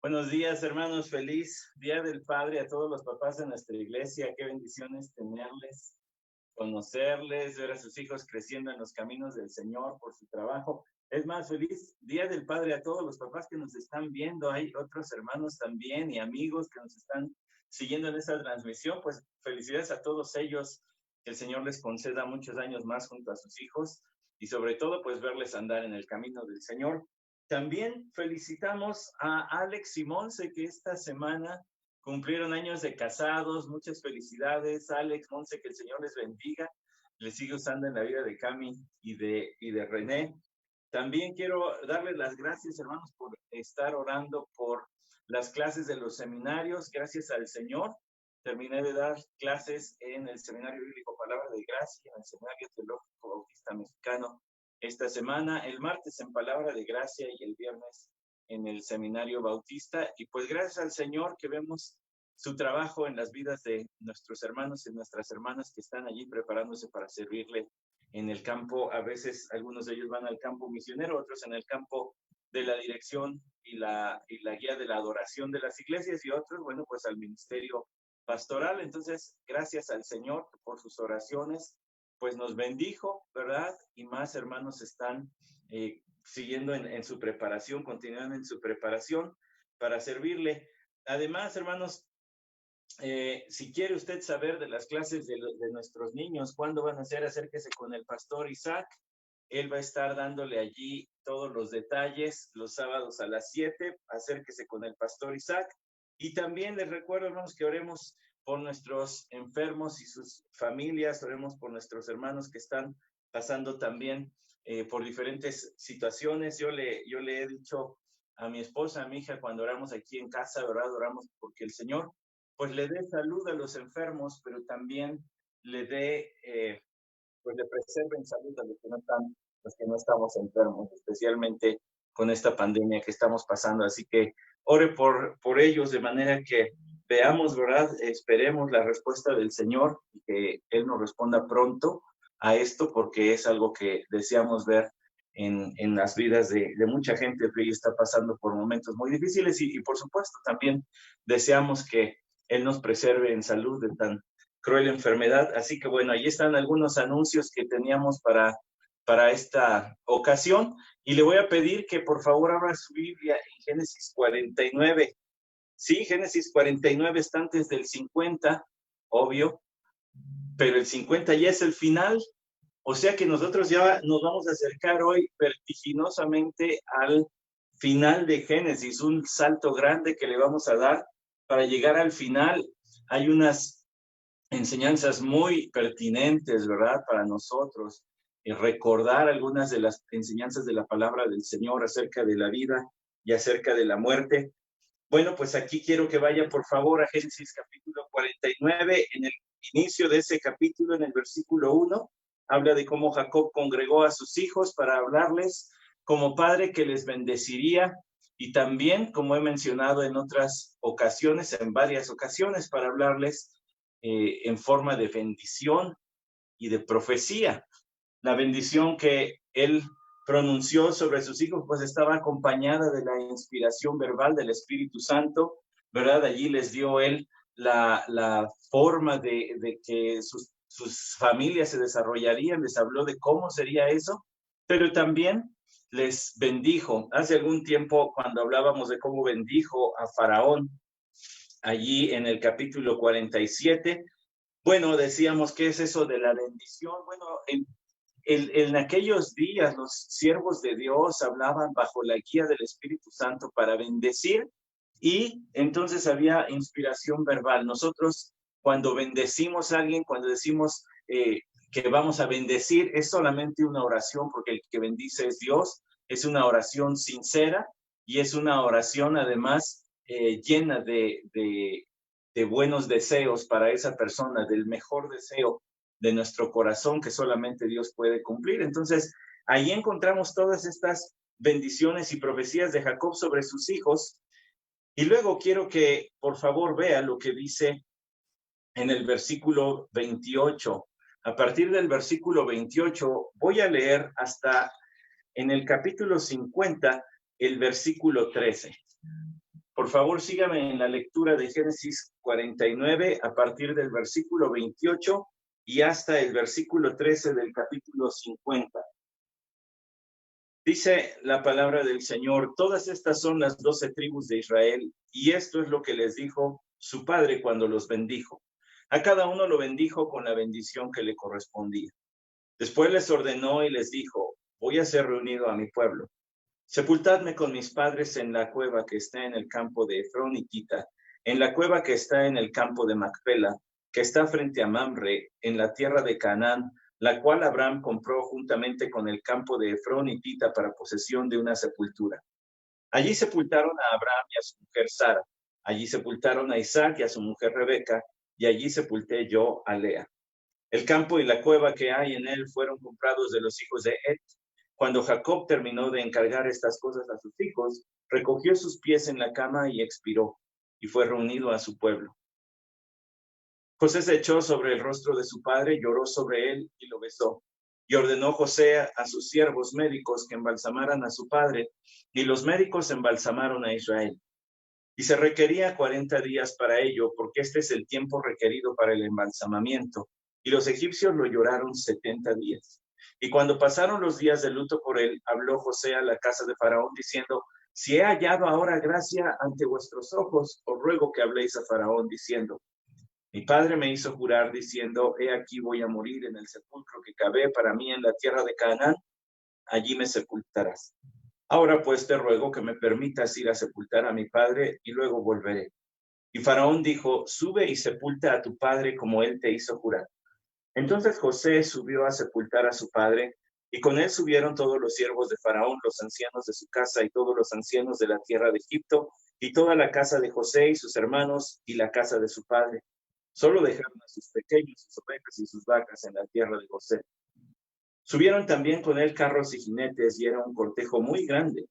Buenos días, hermanos. Feliz Día del Padre a todos los papás de nuestra iglesia. Qué bendiciones tenerles, conocerles, ver a sus hijos creciendo en los caminos del Señor por su trabajo. Es más, feliz Día del Padre a todos los papás que nos están viendo. Hay otros hermanos también y amigos que nos están siguiendo en esta transmisión. Pues felicidades a todos ellos. Que el Señor les conceda muchos años más junto a sus hijos y sobre todo, pues verles andar en el camino del Señor. También felicitamos a Alex y Monse, que esta semana cumplieron años de casados. Muchas felicidades, Alex, Monse, que el Señor les bendiga, les sigue usando en la vida de Cami y de René. También quiero darles las gracias, hermanos, por estar orando por las clases de los seminarios. Gracias al Señor, terminé de dar clases en el Seminario Bíblico Palabra de Gracia, en el Seminario Teológico Bautista Mexicano esta semana, el martes en Palabra de Gracia y el viernes en el Seminario Bautista. Y pues gracias al Señor que vemos su trabajo en las vidas de nuestros hermanos y nuestras hermanas que están allí preparándose para servirle en el campo. A veces algunos de ellos van al campo misionero, otros en el campo de la dirección y la guía de la adoración de las iglesias, y otros, bueno, pues al ministerio pastoral. Entonces, gracias al Señor por sus oraciones, pues nos bendijo, ¿verdad? Y más hermanos están siguiendo en su preparación, continúan en su preparación para servirle. Además, hermanos, si quiere usted saber de las clases de nuestros niños, cuándo van a ser, acérquese con el pastor Isaac. Él va a estar dándole allí todos los detalles los sábados a las 7. Acérquese con el pastor Isaac. Y también les recuerdo, hermanos, que oremos por nuestros enfermos y sus familias, oremos por nuestros hermanos que están pasando también por diferentes situaciones. Yo le he dicho a mi esposa, a mi hija, cuando oramos aquí en casa, ¿verdad? Oramos porque el Señor pues le dé salud a los enfermos, pero también le dé, pues le preserven salud a los que no estamos enfermos, especialmente con esta pandemia que estamos pasando. Así que ore por ellos de manera que veamos, ¿verdad? Esperemos la respuesta del Señor y que Él nos responda pronto a esto, porque es algo que deseamos ver en las vidas de mucha gente que hoy está pasando por momentos muy difíciles y por supuesto también deseamos que Él nos preserve en salud de tan cruel enfermedad. Así que bueno, ahí están algunos anuncios que teníamos para esta ocasión. Y le voy a pedir que por favor abra su Biblia en Génesis 49. Sí, Génesis 49 está antes del 50, obvio, pero el 50 ya es el final. O sea que nosotros ya nos vamos a acercar hoy vertiginosamente al final de Génesis, un salto grande que le vamos a dar para llegar al final. Hay unas enseñanzas muy pertinentes, ¿verdad? Para nosotros, recordar algunas de las enseñanzas de la palabra del Señor acerca de la vida y acerca de la muerte. Bueno, pues aquí quiero que vaya por favor a Génesis capítulo 49. En el inicio de ese capítulo, en el versículo 1, habla de cómo Jacob congregó a sus hijos para hablarles como padre que les bendeciría, y también, como he mencionado en otras ocasiones, en varias ocasiones, para hablarles en forma de bendición y de profecía. La bendición que él pronunció sobre sus hijos, pues estaba acompañada de la inspiración verbal del Espíritu Santo, ¿verdad? Allí les dio él la forma de que sus familias se desarrollarían, les habló de cómo sería eso, pero también les bendijo. Hace algún tiempo, cuando hablábamos de cómo bendijo a Faraón, allí en el capítulo 47, bueno, decíamos, ¿qué es eso de la bendición? Bueno, en aquellos días los siervos de Dios hablaban bajo la guía del Espíritu Santo para bendecir, y entonces había inspiración verbal. Nosotros cuando bendecimos a alguien, cuando decimos que vamos a bendecir, es solamente una oración, porque el que bendice es Dios, es una oración sincera y es una oración además llena de buenos deseos para esa persona, del mejor deseo de nuestro corazón que solamente Dios puede cumplir. Entonces, ahí encontramos todas estas bendiciones y profecías de Jacob sobre sus hijos. Y luego quiero que, por favor, vea lo que dice en el versículo 28. A partir del versículo 28, voy a leer hasta en el capítulo 50, el versículo 13. Por favor, sígame en la lectura de Génesis 49 a partir del versículo 28 y hasta el versículo 13 del capítulo 50. Dice la palabra del Señor: todas estas son las 12 tribus de Israel, y esto es lo que les dijo su padre cuando los bendijo. A cada uno lo bendijo con la bendición que le correspondía. Después les ordenó y les dijo: voy a ser reunido a mi pueblo. Sepultadme con mis padres en la cueva que está en el campo de Efrón hitita, en la cueva que está en el campo de Macpela, que está frente a Mamre, en la tierra de Canaán, la cual Abraham compró juntamente con el campo de Efrón hitita para posesión de una sepultura. Allí sepultaron a Abraham y a su mujer Sara. Allí sepultaron a Isaac y a su mujer Rebeca, y allí sepulté yo a Lea. El campo y la cueva que hay en él fueron comprados de los hijos de Et. Cuando Jacob terminó de encargar estas cosas a sus hijos, recogió sus pies en la cama y expiró, y fue reunido a su pueblo. José se echó sobre el rostro de su padre, lloró sobre él y lo besó. Y ordenó José a sus siervos médicos que embalsamaran a su padre, y los médicos embalsamaron a Israel. Y se requería 40 días para ello, porque este es el tiempo requerido para el embalsamamiento. Y los egipcios lo lloraron 70 días. Y cuando pasaron los días de luto por él, habló José a la casa de Faraón, diciendo: si he hallado ahora gracia ante vuestros ojos, os ruego que habléis a Faraón, diciendo: mi padre me hizo jurar, diciendo: he aquí voy a morir en el sepulcro que cavé para mí en la tierra de Canaán, allí me sepultarás. Ahora pues te ruego que me permitas ir a sepultar a mi padre, y luego volveré. Y Faraón dijo: sube y sepulta a tu padre como él te hizo jurar. Entonces José subió a sepultar a su padre, y con él subieron todos los siervos de Faraón, los ancianos de su casa, y todos los ancianos de la tierra de Egipto, y toda la casa de José y sus hermanos, y la casa de su padre. Solo dejaron a sus pequeños, sus ovejas y sus vacas en la tierra de José. Subieron también con él carros y jinetes, y era un cortejo muy grande.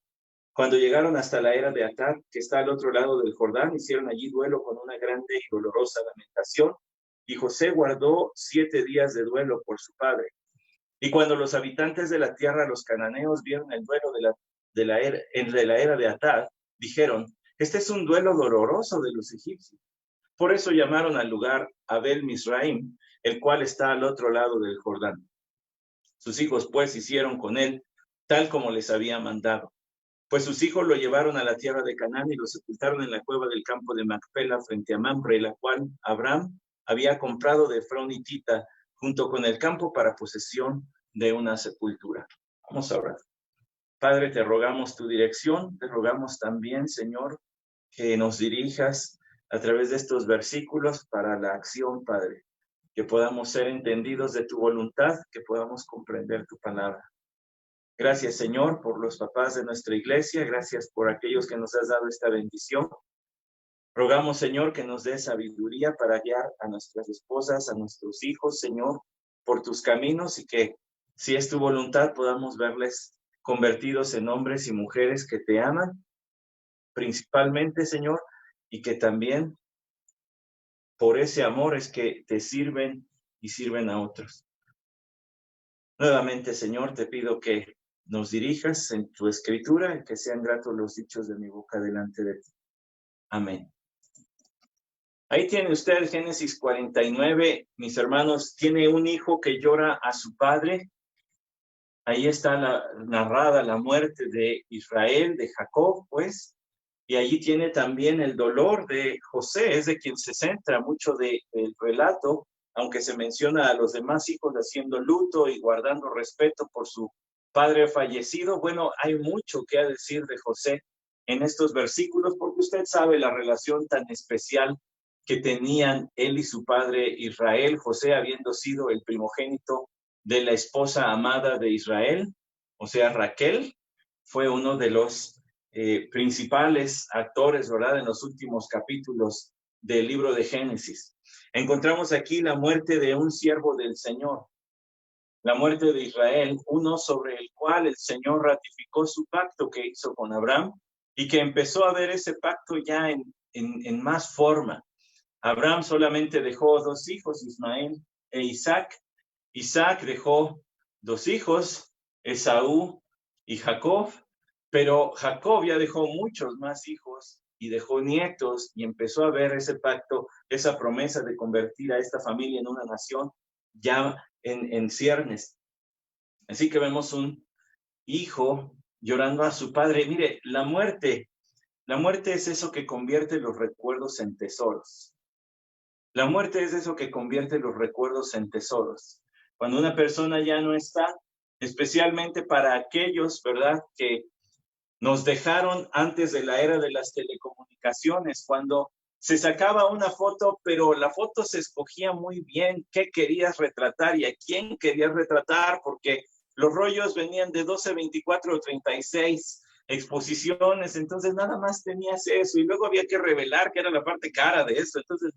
Cuando llegaron hasta la era de Atad, que está al otro lado del Jordán, hicieron allí duelo con una grande y dolorosa lamentación, y José guardó 7 días de duelo por su padre. Y cuando los habitantes de la tierra, los cananeos, vieron el duelo de la era de Atad, dijeron: este es un duelo doloroso de los egipcios. Por eso llamaron al lugar Abel Misraim, el cual está al otro lado del Jordán. Sus hijos pues hicieron con él tal como les había mandado. Pues sus hijos lo llevaron a la tierra de Canaán y lo sepultaron en la cueva del campo de Macpela frente a Mamre, la cual Abraham había comprado de Efrón hitita, junto con el campo para posesión de una sepultura. Vamos a orar. Padre, te rogamos tu dirección, te rogamos también, Señor, que nos dirijas a través de estos versículos para la acción, Padre, que podamos ser entendidos de tu voluntad, que podamos comprender tu palabra. Gracias, Señor, por los papás de nuestra iglesia. Gracias por aquellos que nos has dado esta bendición. Rogamos, Señor, que nos dé sabiduría para guiar a nuestras esposas, a nuestros hijos, Señor, por tus caminos, y que, si es tu voluntad, podamos verles convertidos en hombres y mujeres que te aman, principalmente, Señor, y que también por ese amor es que te sirven y sirven a otros. Nuevamente, Señor, te pido que nos dirijas en tu escritura y que sean gratos los dichos de mi boca delante de ti. Amén. Ahí tiene usted Génesis 49, mis hermanos. Tiene un hijo que llora a su padre. Ahí está narrada la muerte de Israel, de Jacob, pues. Y allí tiene también el dolor de José, es de quien se centra mucho del relato, aunque se menciona a los demás hijos haciendo luto y guardando respeto por su padre fallecido. Bueno, hay mucho que decir de José en estos versículos, porque usted sabe la relación tan especial que tenían él y su padre Israel, José habiendo sido el primogénito de la esposa amada de Israel, o sea, Raquel, fue uno de los principales actores, ¿verdad?, en los últimos capítulos del libro de Génesis. Encontramos aquí la muerte de un siervo del Señor, la muerte de Israel, uno sobre el cual el Señor ratificó su pacto que hizo con Abraham y que empezó a ver ese pacto ya en más forma. Abraham solamente dejó 2 hijos, Ismael e Isaac. Isaac dejó 2 hijos, Esaú y Jacob, pero Jacob ya dejó muchos más hijos y dejó nietos y empezó a ver ese pacto, esa promesa de convertir a esta familia en una nación ya en ciernes. Así que vemos un hijo llorando a su padre. Mire, la muerte es eso que convierte los recuerdos en tesoros. La muerte es eso que convierte los recuerdos en tesoros. Cuando una persona ya no está, especialmente para aquellos, ¿verdad?, que nos dejaron antes de la era de las telecomunicaciones, cuando se sacaba una foto, pero la foto se escogía muy bien qué querías retratar y a quién querías retratar, porque los rollos venían de 12, 24 o 36 exposiciones, entonces nada más tenías eso, y luego había que revelar que era la parte cara de eso, entonces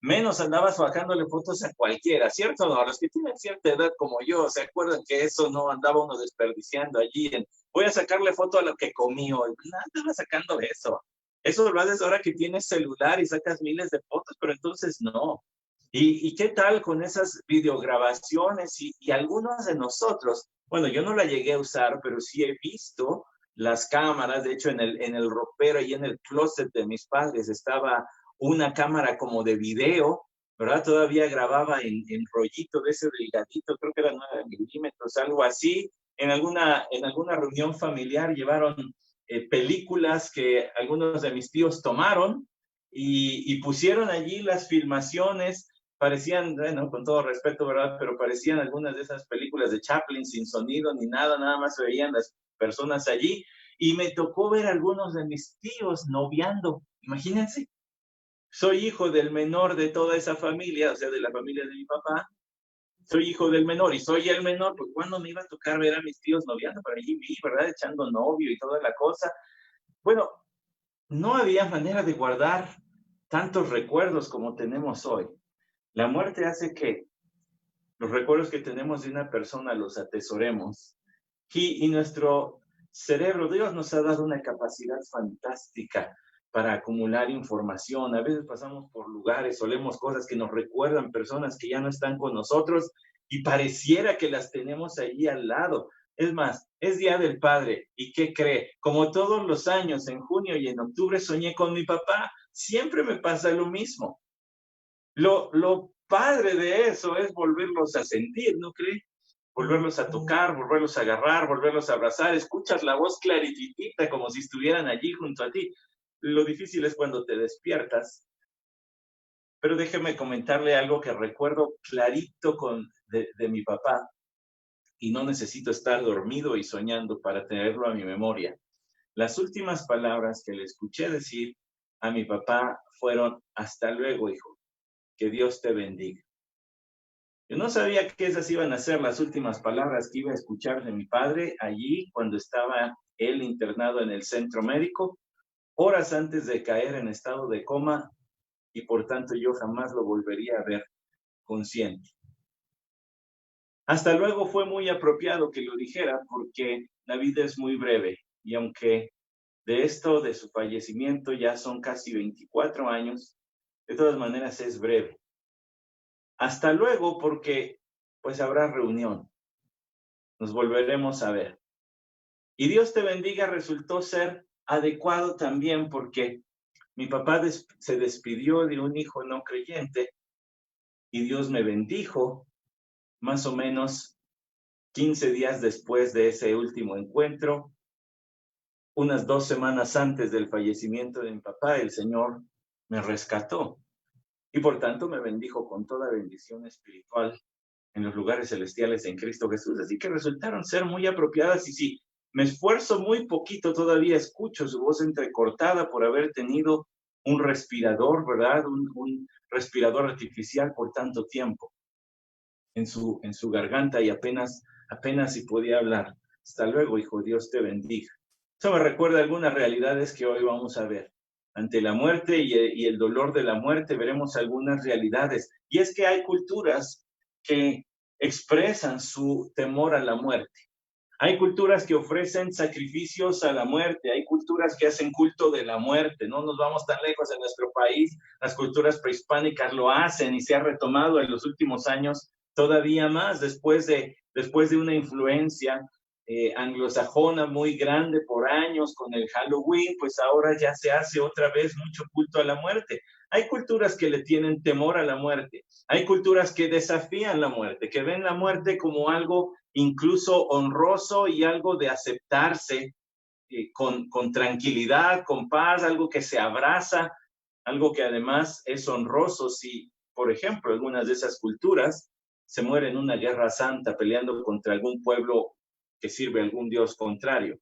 menos andabas bajándole fotos a cualquiera, ¿cierto? No, los que tienen cierta edad como yo, ¿se acuerdan que eso no andaba uno desperdiciando allí en, voy a sacarle foto a lo que comí hoy? No andaba sacando eso. Eso lo haces ahora que tienes celular y sacas miles de fotos, pero entonces no. ¿Y qué tal con esas videograbaciones? Y algunos de nosotros, bueno, yo no la llegué a usar, pero sí he visto las cámaras. De hecho, en el ropero y en el closet de mis padres estaba una cámara como de video, ¿verdad? Todavía grababa en rollito de ese delgadito, creo que era 9 milímetros, algo así. En alguna reunión familiar llevaron películas que algunos de mis tíos tomaron y pusieron allí las filmaciones. Parecían, bueno, con todo respeto, ¿verdad?, pero parecían algunas de esas películas de Chaplin sin sonido ni nada, nada más se veían las personas allí. Y me tocó ver a algunos de mis tíos noviando, imagínense. Soy hijo del menor de toda esa familia, o sea, de la familia de mi papá. Soy hijo del menor y soy el menor, pues ¿cuándo me iba a tocar ver a mis tíos noviando? Por allí vi, ¿verdad?, echando novio y toda la cosa. Bueno, no había manera de guardar tantos recuerdos como tenemos hoy. La muerte hace que los recuerdos que tenemos de una persona los atesoremos. Y nuestro cerebro, Dios nos ha dado una capacidad fantástica para acumular información. A veces pasamos por lugares, olemos cosas que nos recuerdan personas que ya no están con nosotros y pareciera que las tenemos allí al lado. Es más, es Día del Padre. ¿Y qué cree? Como todos los años, en junio y en octubre soñé con mi papá. Siempre me pasa lo mismo. Lo padre de eso es volverlos a sentir, ¿no cree? Volverlos a tocar, volverlos a agarrar, volverlos a abrazar. Escuchas la voz claritita como si estuvieran allí junto a ti. Lo difícil es cuando te despiertas. Pero déjeme comentarle algo que recuerdo clarito de mi papá, y no necesito estar dormido y soñando para tenerlo a mi memoria. Las últimas palabras que le escuché decir a mi papá fueron: hasta luego, hijo, que Dios te bendiga. Yo no sabía que esas iban a ser las últimas palabras que iba a escuchar de mi padre allí cuando estaba él internado en el centro médico, horas antes de caer en estado de coma, y por tanto yo jamás lo volvería a ver consciente. Hasta luego fue muy apropiado que lo dijera, porque la vida es muy breve, y aunque de esto, de su fallecimiento, ya son casi 24 años, de todas maneras es breve. Hasta luego, porque pues habrá reunión. Nos volveremos a ver. Y Dios te bendiga resultó ser adecuado también, porque mi papá se despidió de un hijo no creyente y Dios me bendijo más o menos 15 días después de ese último encuentro. Unas 2 semanas antes del fallecimiento de mi papá, el Señor me rescató y por tanto me bendijo con toda bendición espiritual en los lugares celestiales en Cristo Jesús. Así que resultaron ser muy apropiadas, y si me esfuerzo muy poquito, todavía escucho su voz entrecortada por haber tenido un respirador, ¿verdad? Un respirador artificial por tanto tiempo en su garganta, y apenas si podía hablar. Hasta luego, hijo, Dios te bendiga. Eso me recuerda algunas realidades que hoy vamos a ver. Ante la muerte y el dolor de la muerte veremos algunas realidades. Y es que hay culturas que expresan su temor a la muerte. Hay culturas que ofrecen sacrificios a la muerte, hay culturas que hacen culto de la muerte. No nos vamos tan lejos en nuestro país, las culturas prehispánicas lo hacen y se ha retomado en los últimos años todavía más después de una influencia anglosajona muy grande por años con el Halloween, pues ahora ya se hace otra vez mucho culto a la muerte. Hay culturas que le tienen temor a la muerte. Hay culturas que desafían la muerte, que ven la muerte como algo incluso honroso y algo de aceptarse con tranquilidad, con paz, algo que se abraza, algo que además es honroso si, por ejemplo, algunas de esas culturas se mueren en una guerra santa peleando contra algún pueblo que sirve a algún dios contrario.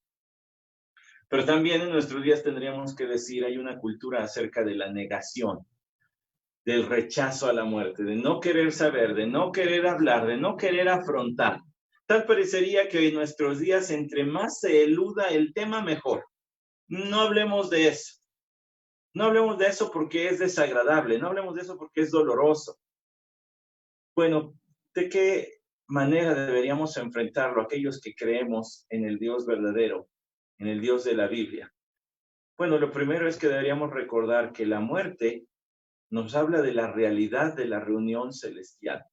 Pero también en nuestros días tendríamos que decir, hay una cultura acerca de la negación, del rechazo a la muerte, de no querer saber, de no querer hablar, de no querer afrontar. Tal parecería que en nuestros días, entre más se eluda el tema, mejor. No hablemos de eso. No hablemos de eso porque es desagradable. No hablemos de eso porque es doloroso. Bueno, ¿de qué manera deberíamos enfrentarlo aquellos que creemos en el Dios verdadero, en el Dios de la Biblia? Bueno, lo primero es que deberíamos recordar que la muerte nos habla de la realidad de la reunión celestial.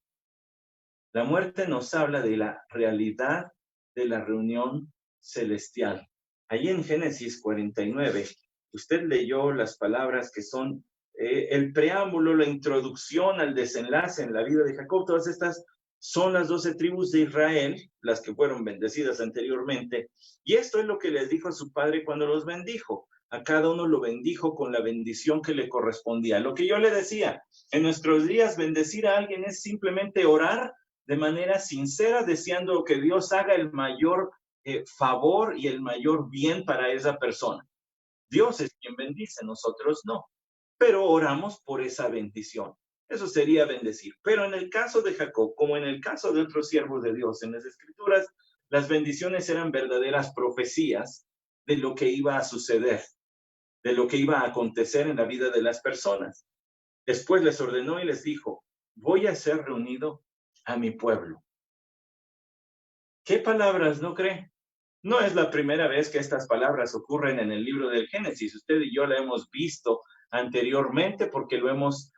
La muerte nos habla de la realidad de la reunión celestial. Allí en Génesis 49, usted leyó las palabras que son el preámbulo, la introducción al desenlace en la vida de Jacob. Todas estas son las 12 tribus de Israel, las que fueron bendecidas anteriormente. Y esto es lo que les dijo a su padre cuando los bendijo. A cada uno lo bendijo con la bendición que le correspondía. Lo que yo le decía, en nuestros días bendecir a alguien es simplemente orar de manera sincera, deseando que Dios haga el mayor favor y el mayor bien para esa persona. Dios es quien bendice, nosotros no. Pero oramos por esa bendición. Eso sería bendecir. Pero en el caso de Jacob, como en el caso de otros siervos de Dios en las Escrituras, las bendiciones eran verdaderas profecías de lo que iba a suceder, de lo que iba a acontecer en la vida de las personas. Después les ordenó y les dijo, voy a ser reunido a mi pueblo. ¿Qué palabras no cree? No es la primera vez que estas palabras ocurren en el libro del Génesis. Usted y yo la hemos visto anteriormente porque lo hemos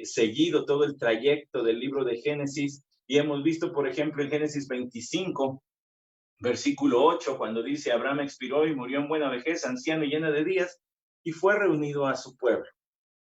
seguido todo el trayecto del libro de Génesis y hemos visto, por ejemplo, en Génesis 25, versículo 8, cuando dice, Abraham expiró y murió en buena vejez, anciano y lleno de días, y fue reunido a su pueblo.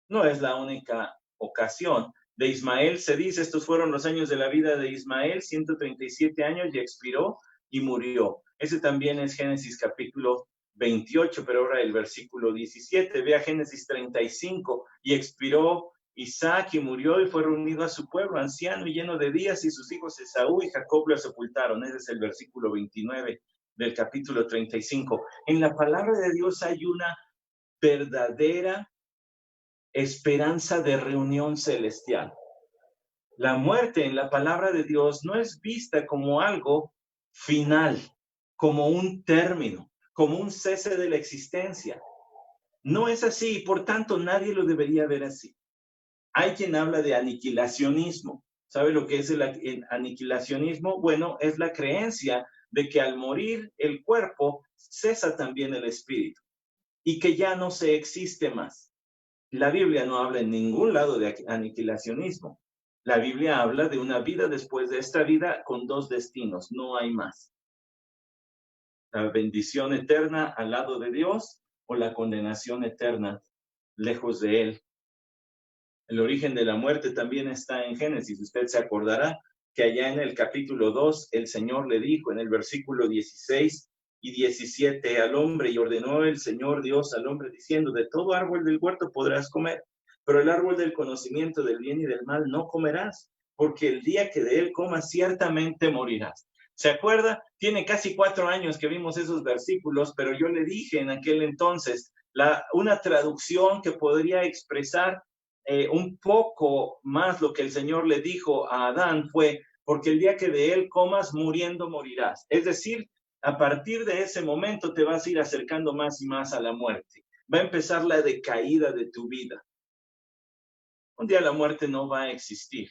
No es la única ocasión. De Ismael se dice, estos fueron los años de la vida de Ismael, 137 años, y expiró y murió. Ese también es Génesis capítulo 28, pero ahora el versículo 17. Vea Génesis 35, y expiró Isaac y murió y fue reunido a su pueblo, anciano y lleno de días, y sus hijos Esaú y Jacob lo sepultaron. Ese es el versículo 29 del capítulo 35. En la palabra de Dios hay una verdadera esperanza de reunión celestial. La muerte en la palabra de Dios no es vista como algo final, como un término, como un cese de la existencia. No es así y por tanto nadie lo debería ver así. Hay quien habla de aniquilacionismo. ¿Sabe lo que es el aniquilacionismo? Bueno, es la creencia de que al morir el cuerpo cesa también el espíritu y que ya no se existe más. La Biblia no habla en ningún lado de aniquilacionismo. La Biblia habla de una vida después de esta vida con dos destinos, no hay más. La bendición eterna al lado de Dios o la condenación eterna lejos de Él. El origen de la muerte también está en Génesis. Usted se acordará que allá en el capítulo 2 el Señor le dijo en el versículo 16 y 17 al hombre, y ordenó el Señor Dios al hombre diciendo, de todo árbol del huerto podrás comer, pero el árbol del conocimiento del bien y del mal no comerás, porque el día que de él comas ciertamente morirás. ¿Se acuerda? Tiene casi 4 años que vimos esos versículos, pero yo le dije en aquel entonces una traducción que podría expresar un poco más lo que el Señor le dijo a Adán fue, porque el día que de él comas, muriendo morirás. Es decir, a partir de ese momento te vas a ir acercando más y más a la muerte. Va a empezar la decaída de tu vida. Un día la muerte no va a existir.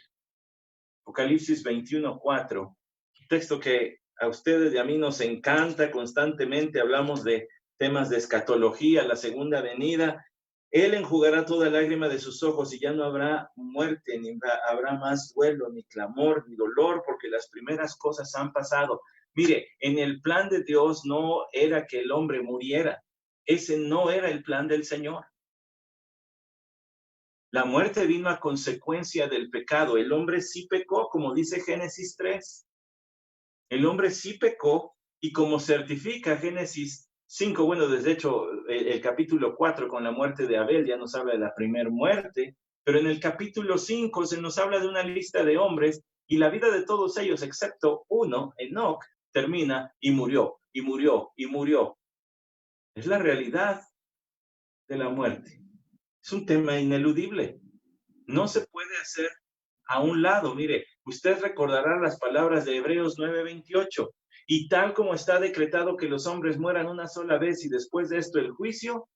Apocalipsis 21:4, texto que a ustedes y a mí nos encanta constantemente. Hablamos de temas de escatología, la segunda venida. Él enjugará toda lágrima de sus ojos y ya no habrá muerte, ni habrá más duelo, ni clamor, ni dolor, porque las primeras cosas han pasado. Mire, en el plan de Dios no era que el hombre muriera. Ese no era el plan del Señor. La muerte vino a consecuencia del pecado. El hombre sí pecó, como dice Génesis 3. El hombre sí pecó y como certifica Génesis 5, bueno, desde hecho el capítulo 4 con la muerte de Abel ya nos habla de la primera muerte, pero en el capítulo 5 se nos habla de una lista de hombres y la vida de todos ellos, excepto uno, Enoc, termina y murió, y murió, y murió. Es la realidad de la muerte. Es un tema ineludible. No se puede hacer a un lado. Mire, usted recordará las palabras de Hebreos 9:28. Y tal como está decretado que los hombres mueran una sola vez y después de esto el juicio,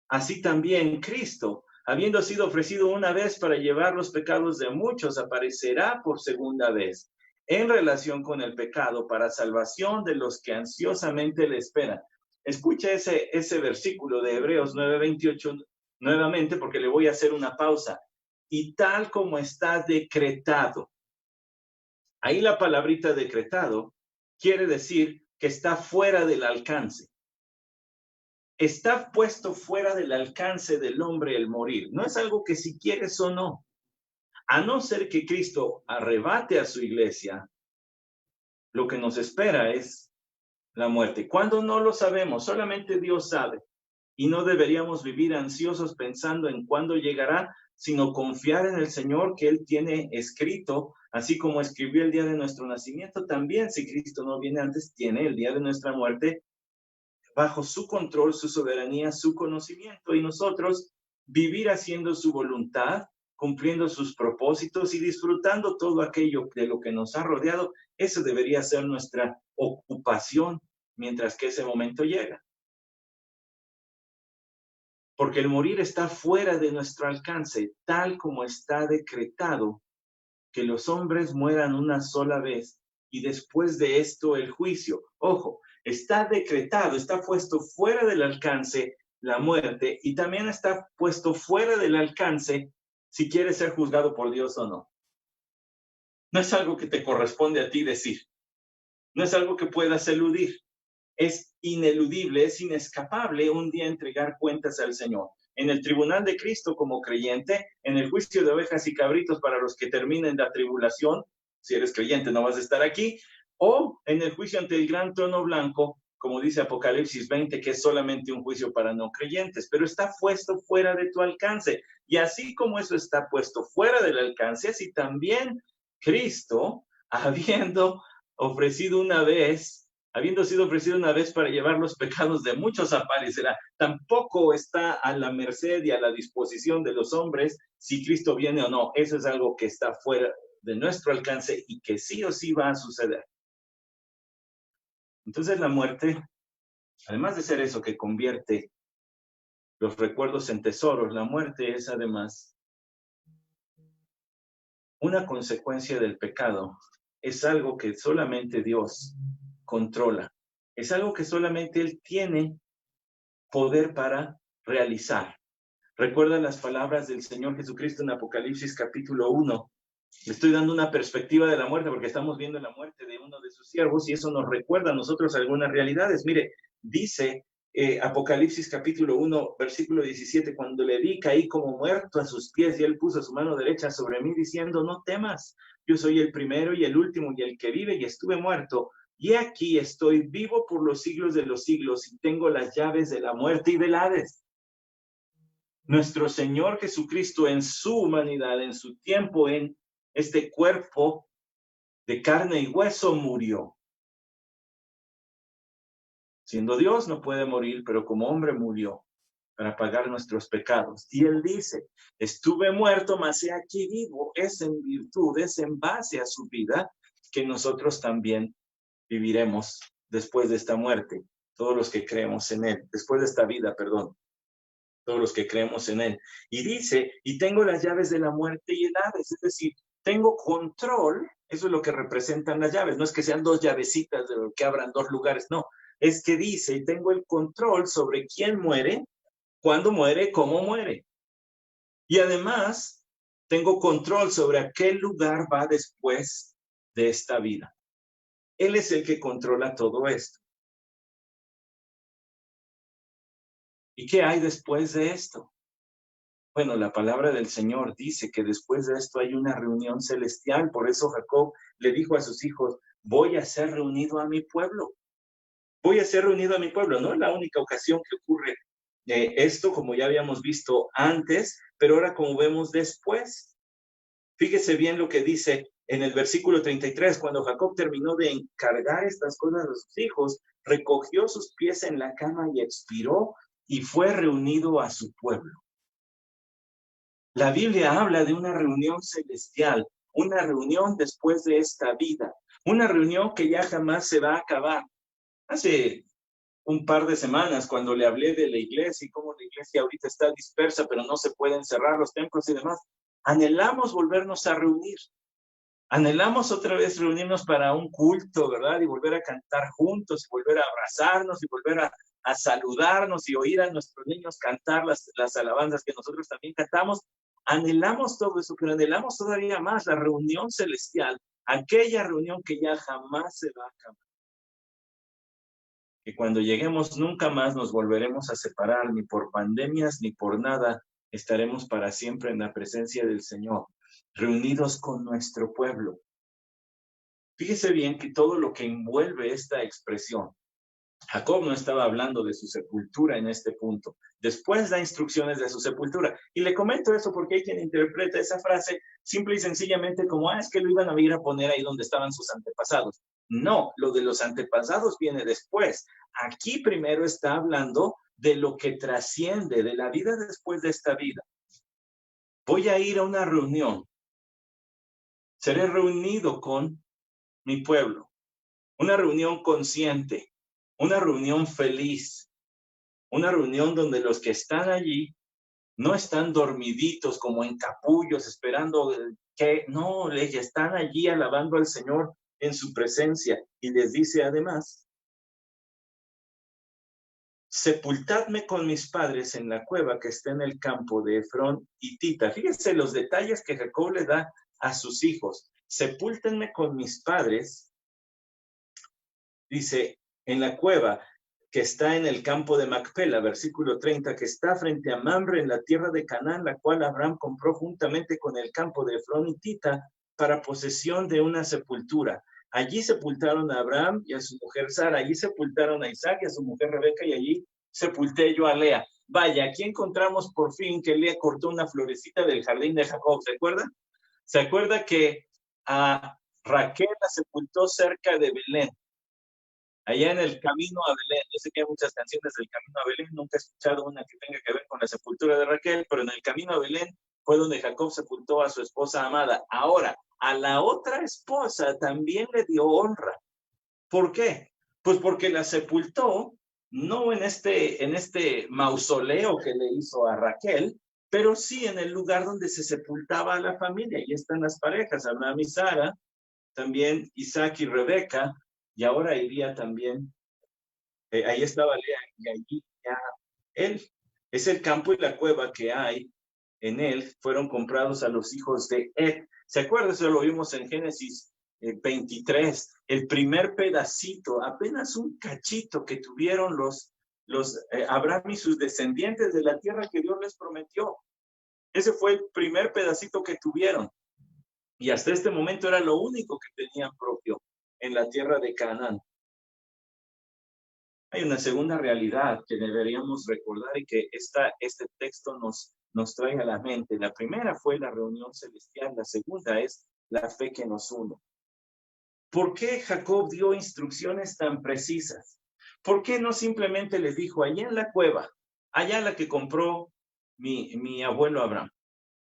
así también Cristo, habiendo sido ofrecido una vez para llevar los pecados de muchos, aparecerá por segunda vez en relación con el pecado para salvación de los que ansiosamente le esperan. Escucha ese versículo de Hebreos 9:28 nuevamente porque le voy a hacer una pausa. Y tal como está decretado. Ahí la palabrita decretado quiere decir que está fuera del alcance. Está puesto fuera del alcance del hombre el morir. No es algo que si quieres o no. A no ser que Cristo arrebate a su iglesia, lo que nos espera es la muerte. ¿Cuándo? No lo sabemos, solamente Dios sabe. Y no deberíamos vivir ansiosos pensando en cuándo llegará, sino confiar en el Señor que Él tiene escrito, así como escribió el día de nuestro nacimiento, también si Cristo no viene antes, tiene el día de nuestra muerte bajo su control, su soberanía, su conocimiento, y nosotros vivir haciendo su voluntad, cumpliendo sus propósitos y disfrutando todo aquello de lo que nos ha rodeado. Eso debería ser nuestra ocupación mientras que ese momento llega. Porque el morir está fuera de nuestro alcance, tal como está decretado que los hombres mueran una sola vez y después de esto el juicio. Ojo, está decretado, está puesto fuera del alcance la muerte y también está puesto fuera del alcance si quieres ser juzgado por Dios o no. No es algo que te corresponde a ti decir, no es algo que puedas eludir. Es ineludible, es inescapable un día entregar cuentas al Señor. En el tribunal de Cristo como creyente, en el juicio de ovejas y cabritos para los que terminen la tribulación, si eres creyente no vas a estar aquí, o en el juicio ante el gran trono blanco, como dice Apocalipsis 20, que es solamente un juicio para no creyentes, pero está puesto fuera de tu alcance. Y así como eso está puesto fuera del alcance, así también Cristo, habiendo sido ofrecido una vez para llevar los pecados de muchos, aparecerá. Tampoco está a la merced y a la disposición de los hombres si Cristo viene o no. Eso es algo que está fuera de nuestro alcance y que sí o sí va a suceder. Entonces la muerte, además de ser eso que convierte los recuerdos en tesoros, la muerte es además una consecuencia del pecado. Es algo que solamente Dios controla. Es algo que solamente Él tiene poder para realizar. Recuerda las palabras del Señor Jesucristo en Apocalipsis capítulo 1. Le estoy dando una perspectiva de la muerte porque estamos viendo la muerte de uno de sus siervos y eso nos recuerda a nosotros algunas realidades. Mire, dice Apocalipsis capítulo 1, versículo 17, cuando le vi caí como muerto a sus pies y él puso su mano derecha sobre mí diciendo, no temas, yo soy el primero y el último y el que vive y estuve muerto. Y aquí estoy vivo por los siglos de los siglos y tengo las llaves de la muerte y del Hades. Nuestro Señor Jesucristo en su humanidad, en su tiempo, en este cuerpo de carne y hueso murió. Siendo Dios no puede morir, pero como hombre murió para pagar nuestros pecados. Y Él dice, estuve muerto, mas he aquí vivo. Es en virtud, es en base a su vida que nosotros también viviremos después de esta muerte. Todos los que creemos en Él, después de esta vida, perdón. Todos los que creemos en Él. Y dice, y tengo las llaves de la muerte y el Hades, es decir, tengo control, eso es lo que representan las llaves, no es que sean dos llavecitas de lo que abran dos lugares, no, es que dice, y tengo el control sobre quién muere, cuándo muere, cómo muere. Y además, tengo control sobre a qué lugar va después de esta vida. Él es el que controla todo esto. ¿Y qué hay después de esto? Bueno, la palabra del Señor dice que después de esto hay una reunión celestial. Por eso Jacob le dijo a sus hijos, voy a ser reunido a mi pueblo. Voy a ser reunido a mi pueblo. No es la única ocasión que ocurre esto, como ya habíamos visto antes, pero ahora como vemos después. Fíjese bien lo que dice en el versículo 33, cuando Jacob terminó de encargar estas cosas a sus hijos, recogió sus pies en la cama y expiró y fue reunido a su pueblo. La Biblia habla de una reunión celestial, una reunión después de esta vida, una reunión que ya jamás se va a acabar. Hace un par de semanas, cuando le hablé de la iglesia y cómo la iglesia ahorita está dispersa, pero no se pueden cerrar los templos y demás, anhelamos volvernos a reunir. Anhelamos otra vez reunirnos para un culto, ¿verdad? Y volver a cantar juntos, y volver a abrazarnos, y volver a saludarnos, y oír a nuestros niños cantar las alabanzas que nosotros también cantamos. Anhelamos todo eso, pero anhelamos todavía más la reunión celestial, aquella reunión que ya jamás se va a acabar. Que cuando lleguemos nunca más nos volveremos a separar, ni por pandemias, ni por nada, estaremos para siempre en la presencia del Señor, reunidos con nuestro pueblo. Fíjese bien que todo lo que envuelve esta expresión, Jacob no estaba hablando de su sepultura en este punto. Después da instrucciones de su sepultura. Y le comento eso porque hay quien interpreta esa frase simple y sencillamente como, es que lo iban a ir a poner ahí donde estaban sus antepasados. No, lo de los antepasados viene después. Aquí primero está hablando de lo que trasciende, de la vida después de esta vida. Voy a ir a una reunión. Seré reunido con mi pueblo. Una reunión consciente. Una reunión feliz, una reunión donde los que están allí no están dormiditos como en capullos esperando que, no, les están allí alabando al Señor en su presencia. Y les dice además, sepultadme con mis padres en la cueva que está en el campo de Efrón hitita. Fíjense los detalles que Jacob le da a sus hijos. Sepúltenme con mis padres, dice, en la cueva que está en el campo de Macpela, versículo 30, que está frente a Mamre en la tierra de Canaán, la cual Abraham compró juntamente con el campo de Efrón hitita para posesión de una sepultura. Allí sepultaron a Abraham y a su mujer Sara, allí sepultaron a Isaac y a su mujer Rebeca, y allí sepulté yo a Lea. Vaya, aquí encontramos por fin que Lea cortó una florecita del jardín de Jacob, ¿se acuerda? ¿Se acuerda que a Raquel la sepultó cerca de Belén? Allá en el camino a Belén, yo sé que hay muchas canciones del camino a Belén, nunca he escuchado una que tenga que ver con la sepultura de Raquel, pero en el camino a Belén fue donde Jacob sepultó a su esposa amada. Ahora, a la otra esposa también le dio honra. ¿Por qué? Pues porque la sepultó, no en este mausoleo que le hizo a Raquel, pero sí en el lugar donde se sepultaba a la familia. Ahí están las parejas, Abraham y Sara, también Isaac y Rebeca, y ahora iría también, ahí estaba Lea, y allí ya él. Es el campo y la cueva que hay en él, fueron comprados a los hijos de Ed. ¿Se acuerdan? Eso lo vimos en Génesis 23, el primer pedacito, apenas un cachito que tuvieron los Abraham y sus descendientes de la tierra que Dios les prometió. Ese fue el primer pedacito que tuvieron. Y hasta este momento era lo único que tenían propio en la tierra de Canaán. Hay una segunda realidad que deberíamos recordar y que este texto nos trae a la mente. La primera fue la reunión celestial, la segunda es la fe que nos une. ¿Por qué Jacob dio instrucciones tan precisas? ¿Por qué no simplemente les dijo, allá en la cueva, allá la que compró mi abuelo Abraham?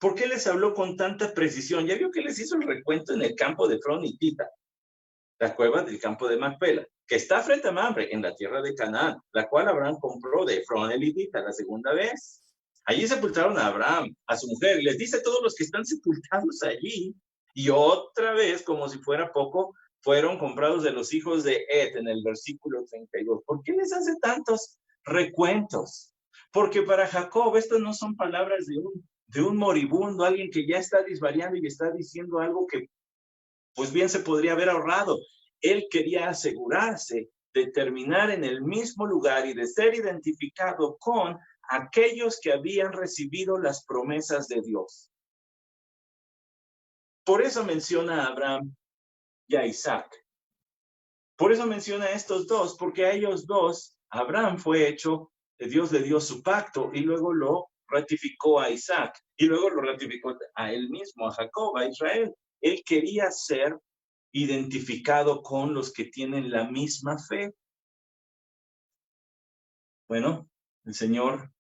¿Por qué les habló con tanta precisión? Ya vio que les hizo el recuento en el campo de Efrón hitita, la cueva del campo de Macpela, que está frente a Mamre, en la tierra de Canaán, la cual Abraham compró de Efrón hitita la segunda vez. Allí sepultaron a Abraham, a su mujer, y les dice a todos los que están sepultados allí, y otra vez, como si fuera poco, fueron comprados de los hijos de Ed en el versículo 32. ¿Por qué les hace tantos recuentos? Porque para Jacob estas no son palabras de un moribundo, alguien que ya está disvariando y está diciendo algo que pues bien se podría haber ahorrado. Él quería asegurarse de terminar en el mismo lugar y de ser identificado con aquellos que habían recibido las promesas de Dios. Por eso menciona a Abraham y a Isaac. Por eso menciona a estos dos, porque a ellos dos, Abraham fue hecho, Dios le dio su pacto y luego lo ratificó a Isaac y luego lo ratificó a él mismo, a Jacob, a Israel. Él quería ser identificado con los que tienen la misma fe. Bueno, el Señor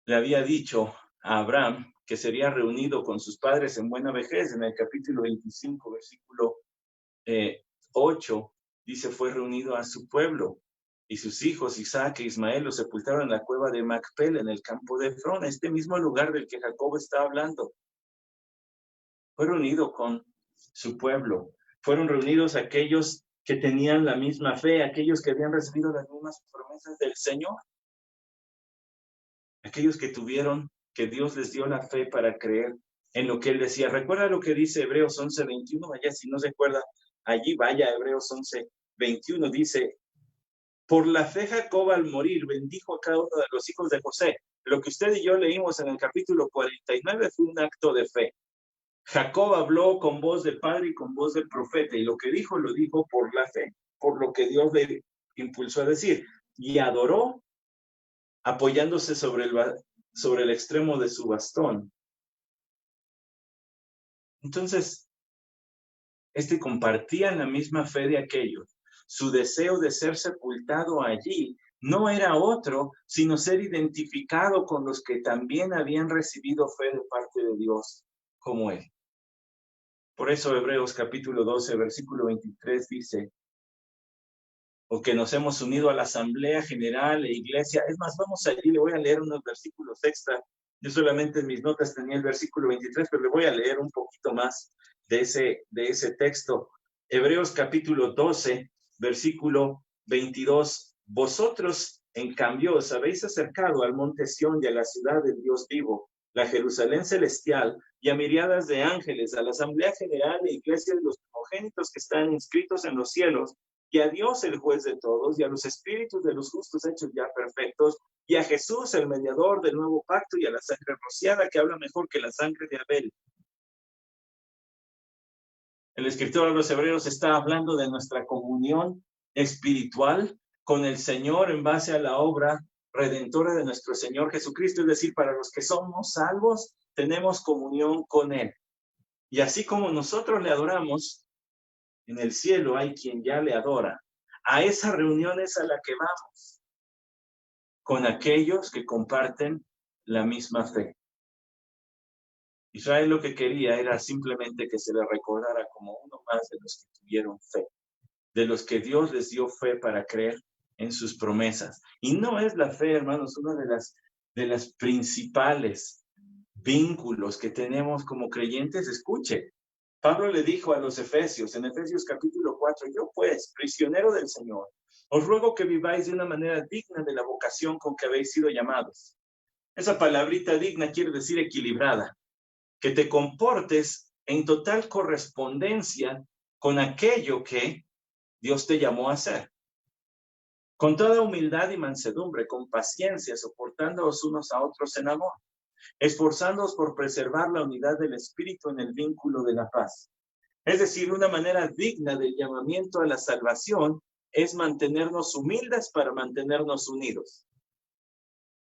le había dicho a Abraham que sería reunido con sus padres en buena vejez. En el capítulo 25, versículo 8, dice, fue reunido a su pueblo y sus hijos Isaac e Ismael lo sepultaron en la cueva de Macpel, en el campo de Efrón, este mismo lugar del que Jacob está hablando. Fue reunido con su pueblo. Fueron reunidos aquellos que tenían la misma fe, aquellos que habían recibido las mismas promesas del Señor. Aquellos que tuvieron, que Dios les dio la fe para creer en lo que Él decía. Recuerda lo que dice Hebreos 11:21, vaya, si no se acuerda, allí vaya, Hebreos 11:21, dice, por la fe Jacob al morir bendijo a cada uno de los hijos de José. Lo que usted y yo leímos en el capítulo 49 fue un acto de fe. Jacob habló con voz de padre y con voz de profeta, y lo que dijo, lo dijo por la fe, por lo que Dios le impulsó a decir, y adoró apoyándose sobre el extremo de su bastón. Entonces, compartían la misma fe de aquellos. Su deseo de ser sepultado allí no era otro, sino ser identificado con los que también habían recibido fe de parte de Dios, como él. Por eso Hebreos capítulo 12, versículo 23 dice, o que nos hemos unido a la asamblea general e iglesia. Es más, vamos allí, le voy a leer unos versículos extra. Yo solamente en mis notas tenía el versículo 23, pero le voy a leer un poquito más de ese texto. Hebreos capítulo 12, versículo 22. Vosotros, en cambio, os habéis acercado al monte Sión y a la ciudad del Dios vivo, la Jerusalén celestial, y a miriadas de ángeles, a la asamblea general e iglesia de los primogénitos que están inscritos en los cielos, y a Dios el juez de todos, y a los espíritus de los justos hechos ya perfectos, y a Jesús el mediador del nuevo pacto, y a la sangre rociada que habla mejor que la sangre de Abel. El escritor de los Hebreos está hablando de nuestra comunión espiritual con el Señor en base a la obra redentora de nuestro Señor Jesucristo, es decir, para los que somos salvos, tenemos comunión con Él. Y así como nosotros le adoramos, en el cielo hay quien ya le adora. A esa reunión es a la que vamos, con aquellos que comparten la misma fe. Israel lo que quería era simplemente que se le recordara como uno más de los que tuvieron fe, de los que Dios les dio fe para creer en sus promesas. Y no es la fe, hermanos, una de las principales vínculos que tenemos como creyentes. Escuche, Pablo le dijo a los Efesios, en Efesios capítulo 4, yo pues, prisionero del Señor, os ruego que viváis de una manera digna de la vocación con que habéis sido llamados. Esa palabrita digna quiere decir equilibrada, que te comportes en total correspondencia con aquello que Dios te llamó a hacer. Con toda humildad y mansedumbre, con paciencia, soportándoos unos a otros en amor, esforzándoos por preservar la unidad del Espíritu en el vínculo de la paz. Es decir, una manera digna del llamamiento a la salvación es mantenernos humildes para mantenernos unidos.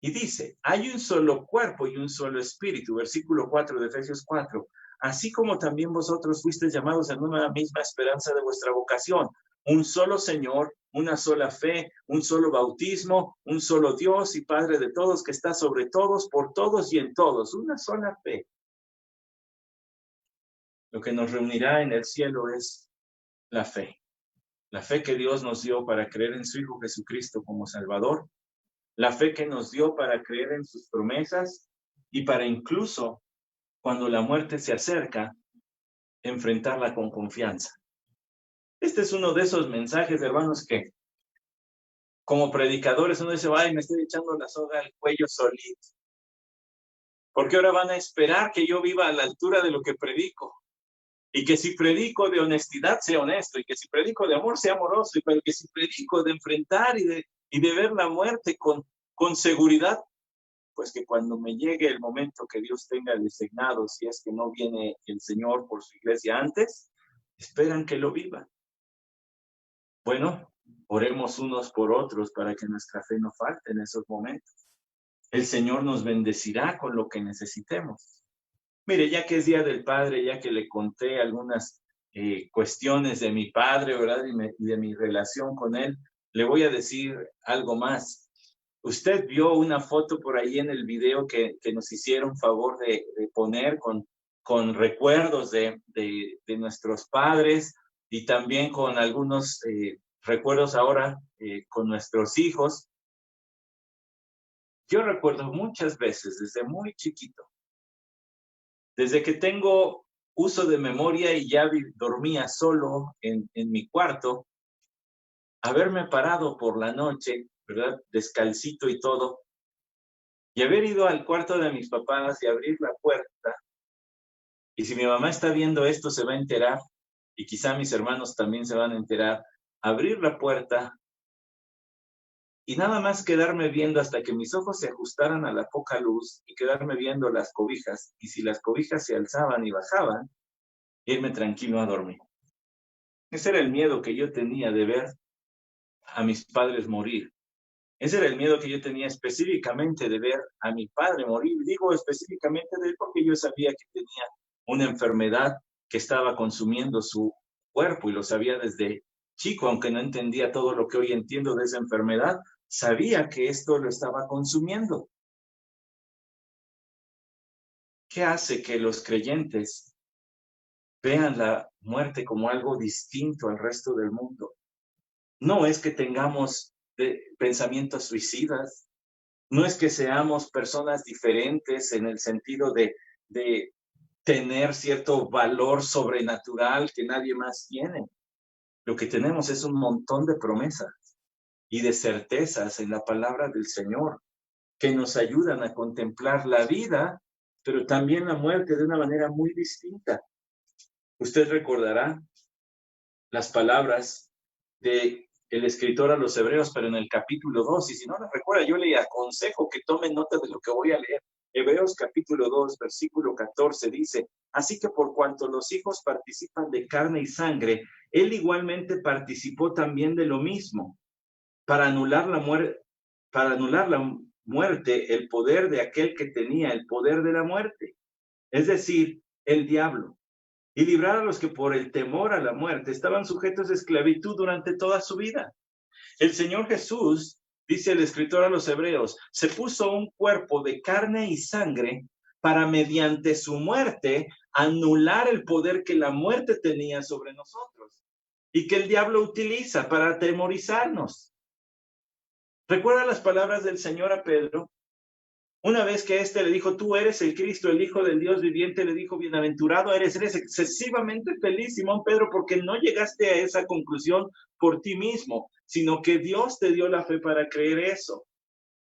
Y dice, hay un solo cuerpo y un solo espíritu, versículo 4 de Efesios 4, así como también vosotros fuisteis llamados en una misma esperanza de vuestra vocación, un solo Señor, una sola fe, un solo bautismo, un solo Dios y Padre de todos, que está sobre todos, por todos y en todos, una sola fe. Lo que nos reunirá en el cielo es la fe que Dios nos dio para creer en su Hijo Jesucristo como Salvador, la fe que nos dio para creer en sus promesas y para incluso, cuando la muerte se acerca, enfrentarla con confianza. Este es uno de esos mensajes, hermanos, que como predicadores uno dice, ay, me estoy echando la soga al cuello solito. Porque ahora van a esperar que yo viva a la altura de lo que predico. Y que si predico de honestidad, sea honesto. Y que si predico de amor, sea amoroso. Y que si predico de enfrentar y de ver la muerte con seguridad, pues que cuando me llegue el momento que Dios tenga designado, si es que no viene el Señor por su iglesia antes, esperan que lo viva. Bueno, oremos unos por otros para que nuestra fe no falte en esos momentos. El Señor nos bendecirá con lo que necesitemos. Mire, ya que es Día del Padre, ya que le conté algunas cuestiones de mi padre, ¿verdad? Y de mi relación con él, le voy a decir algo más. Usted vio una foto por ahí en el video que nos hicieron favor de poner con recuerdos de nuestros padres y también con algunos recuerdos ahora con nuestros hijos. Yo recuerdo muchas veces, desde muy chiquito, desde que tengo uso de memoria y ya dormía solo en mi cuarto, haberme parado por la noche, ¿verdad? Descalcito y todo, y haber ido al cuarto de mis papás y abrir la puerta. Y si mi mamá está viendo esto, se va a enterar, y quizá mis hermanos también se van a enterar. Abrir la puerta y nada más quedarme viendo hasta que mis ojos se ajustaran a la poca luz y quedarme viendo las cobijas. Y si las cobijas se alzaban y bajaban, irme tranquilo a dormir. Ese era el miedo que yo tenía de ver a mis padres morir. Ese era el miedo que yo tenía específicamente de ver a mi padre morir. Digo específicamente de él porque yo sabía que tenía una enfermedad que estaba consumiendo su cuerpo y lo sabía desde chico, aunque no entendía todo lo que hoy entiendo de esa enfermedad, sabía que esto lo estaba consumiendo. ¿Qué hace que los creyentes vean la muerte como algo distinto al resto del mundo? No es que tengamos pensamientos suicidas, no es que seamos personas diferentes en el sentido de tener cierto valor sobrenatural que nadie más tiene. Lo que tenemos es un montón de promesas y de certezas en la palabra del Señor que nos ayudan a contemplar la vida, pero también la muerte de una manera muy distinta. Usted recordará las palabras de el escritor a los Hebreos, pero en el capítulo 2, y si no lo recuerda, yo le aconsejo que tome nota de lo que voy a leer. Hebreos capítulo 2, versículo 14 dice: así que por cuanto los hijos participan de carne y sangre, él igualmente participó también de lo mismo, para anular la muerte, el poder de aquel que tenía el poder de la muerte, es decir, el diablo, y librar a los que por el temor a la muerte estaban sujetos a esclavitud durante toda su vida. El Señor Jesús, dice el escritor a los Hebreos, se puso un cuerpo de carne y sangre para, mediante su muerte, anular el poder que la muerte tenía sobre nosotros y que el diablo utiliza para atemorizarnos. ¿Recuerda las palabras del Señor a Pedro? Una vez que éste le dijo: tú eres el Cristo, el Hijo del Dios viviente, le dijo: bienaventurado eres excesivamente feliz, Simón Pedro, porque no llegaste a esa conclusión por ti mismo, sino que Dios te dio la fe para creer eso.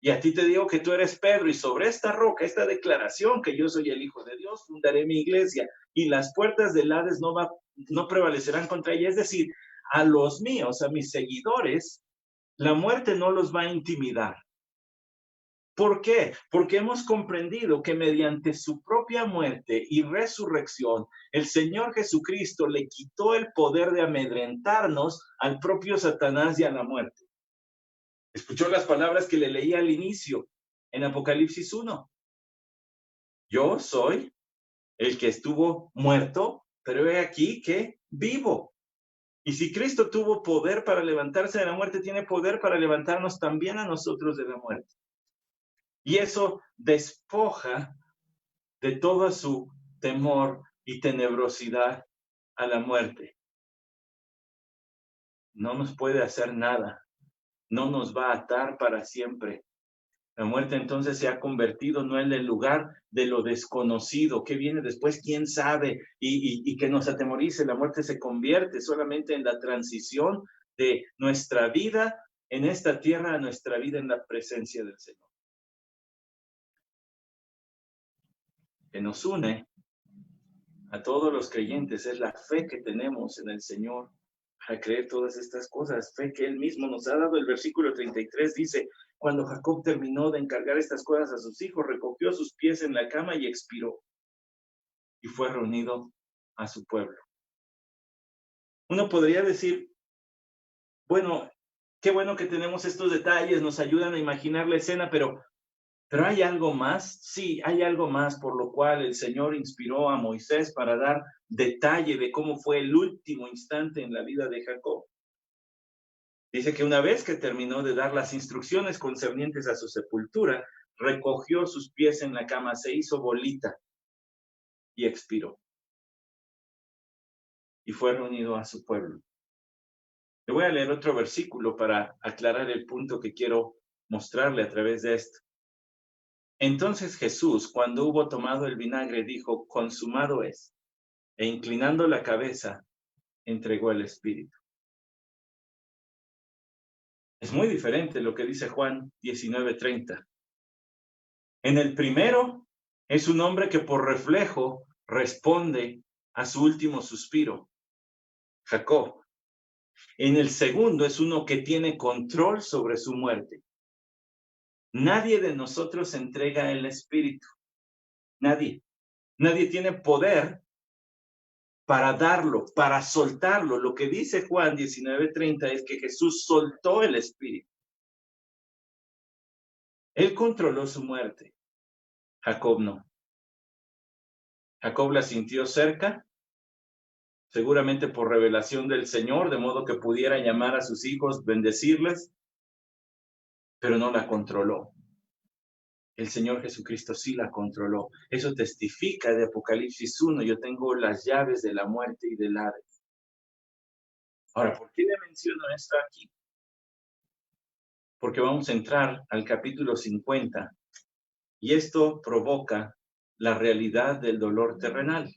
Y a ti te digo que tú eres Pedro, y sobre esta roca, esta declaración que yo soy el Hijo de Dios, fundaré mi iglesia, y las puertas del Hades no prevalecerán contra ella. Es decir, a los míos, a mis seguidores, la muerte no los va a intimidar. ¿Por qué? Porque hemos comprendido que mediante su propia muerte y resurrección, el Señor Jesucristo le quitó el poder de amedrentarnos al propio Satanás y a la muerte. Escuchó las palabras que le leí al inicio en Apocalipsis 1. Yo soy el que estuvo muerto, pero he aquí que vivo. Y si Cristo tuvo poder para levantarse de la muerte, tiene poder para levantarnos también a nosotros de la muerte. Y eso despoja de todo su temor y tenebrosidad a la muerte. No nos puede hacer nada, no nos va a atar para siempre. La muerte entonces se ha convertido no en el lugar de lo desconocido, que viene después, quién sabe, y que nos atemorice. La muerte se convierte solamente en la transición de nuestra vida en esta tierra a nuestra vida en la presencia del Señor. Que nos une a todos los creyentes es la fe que tenemos en el Señor para creer todas estas cosas, fe que Él mismo nos ha dado. El versículo 33 dice, cuando Jacob terminó de encargar estas cosas a sus hijos, recogió sus pies en la cama y expiró, y fue reunido a su pueblo. Uno podría decir, bueno, qué bueno que tenemos estos detalles, nos ayudan a imaginar la escena, pero ¿hay algo más? Sí, hay algo más por lo cual el Señor inspiró a Moisés para dar detalle de cómo fue el último instante en la vida de Jacob. Dice que una vez que terminó de dar las instrucciones concernientes a su sepultura, recogió sus pies en la cama, se hizo bolita y expiró. Y fue reunido a su pueblo. Le voy a leer otro versículo para aclarar el punto que quiero mostrarle a través de esto. Entonces Jesús, cuando hubo tomado el vinagre, dijo, consumado es, e inclinando la cabeza, entregó el Espíritu. Es muy diferente lo que dice Juan 19:30. En el primero, es un hombre que por reflejo responde a su último suspiro, Jacob. En el segundo, es uno que tiene control sobre su muerte. Nadie de nosotros entrega el Espíritu. Nadie. Nadie tiene poder para darlo, para soltarlo. Lo que dice Juan 19:30 es que Jesús soltó el Espíritu. Él controló su muerte. Jacob no. Jacob la sintió cerca, seguramente por revelación del Señor, de modo que pudiera llamar a sus hijos, bendecirles, pero no la controló. El Señor Jesucristo sí la controló. Eso testifica de Apocalipsis 1. Yo tengo las llaves de la muerte y del Hades. Ahora, ¿por qué le menciono esto aquí? Porque vamos a entrar al capítulo 50 y esto provoca la realidad del dolor terrenal.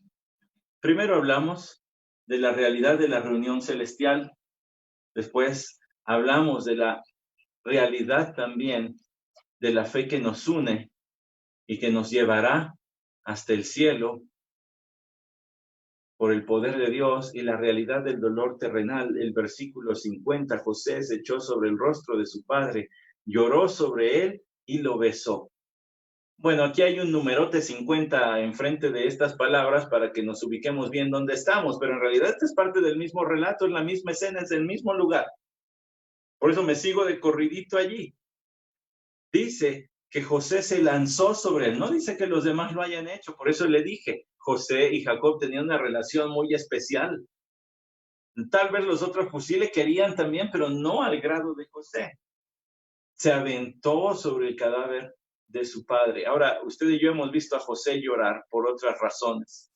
Primero hablamos de la realidad de la reunión celestial, después hablamos de la realidad también de la fe que nos une y que nos llevará hasta el cielo por el poder de Dios, y la realidad del dolor terrenal. El versículo 50, José se echó sobre el rostro de su padre, lloró sobre él y lo besó. Bueno, aquí hay un numerote 50 enfrente de estas palabras para que nos ubiquemos bien dónde estamos, pero en realidad esta es parte del mismo relato, es la misma escena, es el mismo lugar. Por eso me sigo de corridito allí. Dice que José se lanzó sobre él, no dice que los demás lo hayan hecho, por eso le dije, José y Jacob tenían una relación muy especial. Tal vez los otros pues sí le querían también, pero no al grado de José. Se aventó sobre el cadáver de su padre. Ahora, usted y yo hemos visto a José llorar por otras razones,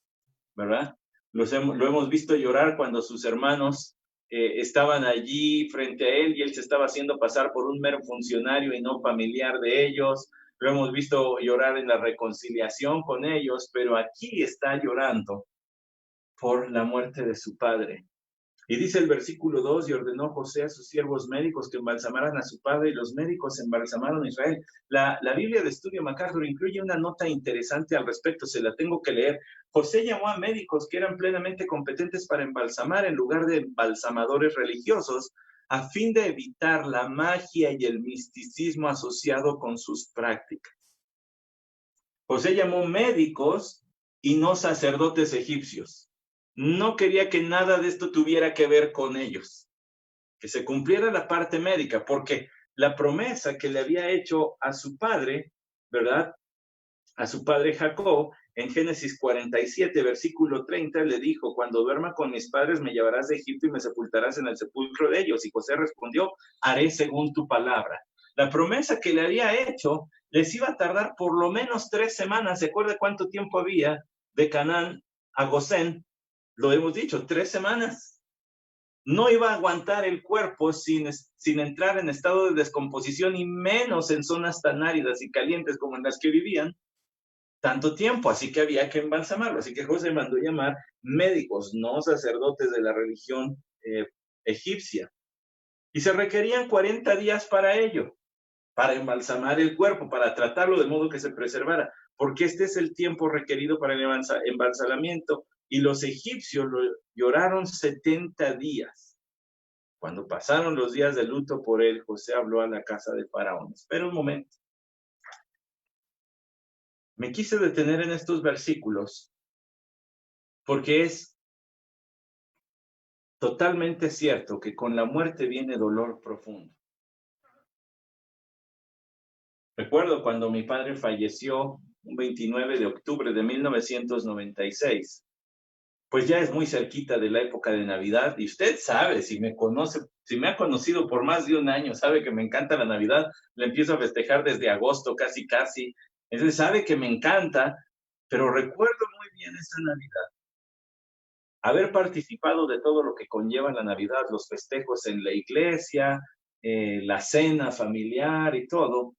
¿verdad? Lo hemos visto llorar cuando sus hermanos estaban allí frente a él y él se estaba haciendo pasar por un mero funcionario y no familiar de ellos. Lo hemos visto llorar en la reconciliación con ellos, pero aquí está llorando por la muerte de su padre. Y dice el versículo 2, y ordenó José a sus siervos médicos que embalsamaran a su padre, y los médicos embalsamaron a Israel. La Biblia de Estudio MacArthur incluye una nota interesante al respecto, se la tengo que leer. José llamó a médicos que eran plenamente competentes para embalsamar en lugar de embalsamadores religiosos, a fin de evitar la magia y el misticismo asociado con sus prácticas. José llamó médicos y no sacerdotes egipcios. No quería que nada de esto tuviera que ver con ellos, que se cumpliera la parte médica, porque la promesa que le había hecho a su padre, ¿verdad? A su padre Jacob, en Génesis 47, versículo 30, le dijo, cuando duerma con mis padres me llevarás de Egipto y me sepultarás en el sepulcro de ellos. Y José respondió, haré según tu palabra. La promesa que le había hecho les iba a tardar por lo menos 3 semanas. ¿Se acuerda cuánto tiempo había de Canaán a Gosén? Lo hemos dicho, 3 semanas. No iba a aguantar el cuerpo sin entrar en estado de descomposición, y menos en zonas tan áridas y calientes como en las que vivían tanto tiempo, así que había que embalsamarlo. Así que José mandó llamar médicos, no sacerdotes de la religión egipcia. Y se requerían 40 días para ello, para embalsamar el cuerpo, para tratarlo de modo que se preservara, porque este es el tiempo requerido para el embalsamamiento y los egipcios lloraron 70 días. Cuando pasaron los días de luto por él, José habló a la casa de Faraón. Espera un momento. Me quise detener en estos versículos porque es totalmente cierto que con la muerte viene dolor profundo. Recuerdo cuando mi padre falleció un 29 de octubre de 1996. Pues ya es muy cerquita de la época de Navidad y usted sabe, si me conoce, si me ha conocido por más de un año, sabe que me encanta la Navidad, la empiezo a festejar desde agosto casi. Entonces sabe que me encanta, pero recuerdo muy bien esa Navidad. Haber participado de todo lo que conlleva la Navidad, los festejos en la iglesia, la cena familiar y todo,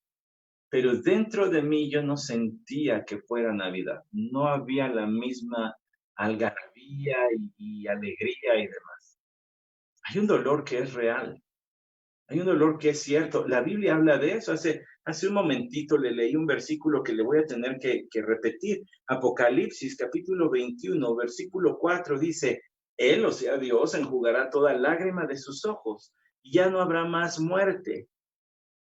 pero dentro de mí yo no sentía que fuera Navidad. No había la misma algarabía y alegría y demás. Hay un dolor que es real. Hay un dolor que es cierto. La Biblia habla de eso. Hace un momentito le leí un versículo que le voy a tener que repetir. Apocalipsis, capítulo 21, versículo 4 dice, Él, o sea, Dios, enjugará toda lágrima de sus ojos y ya no habrá más muerte.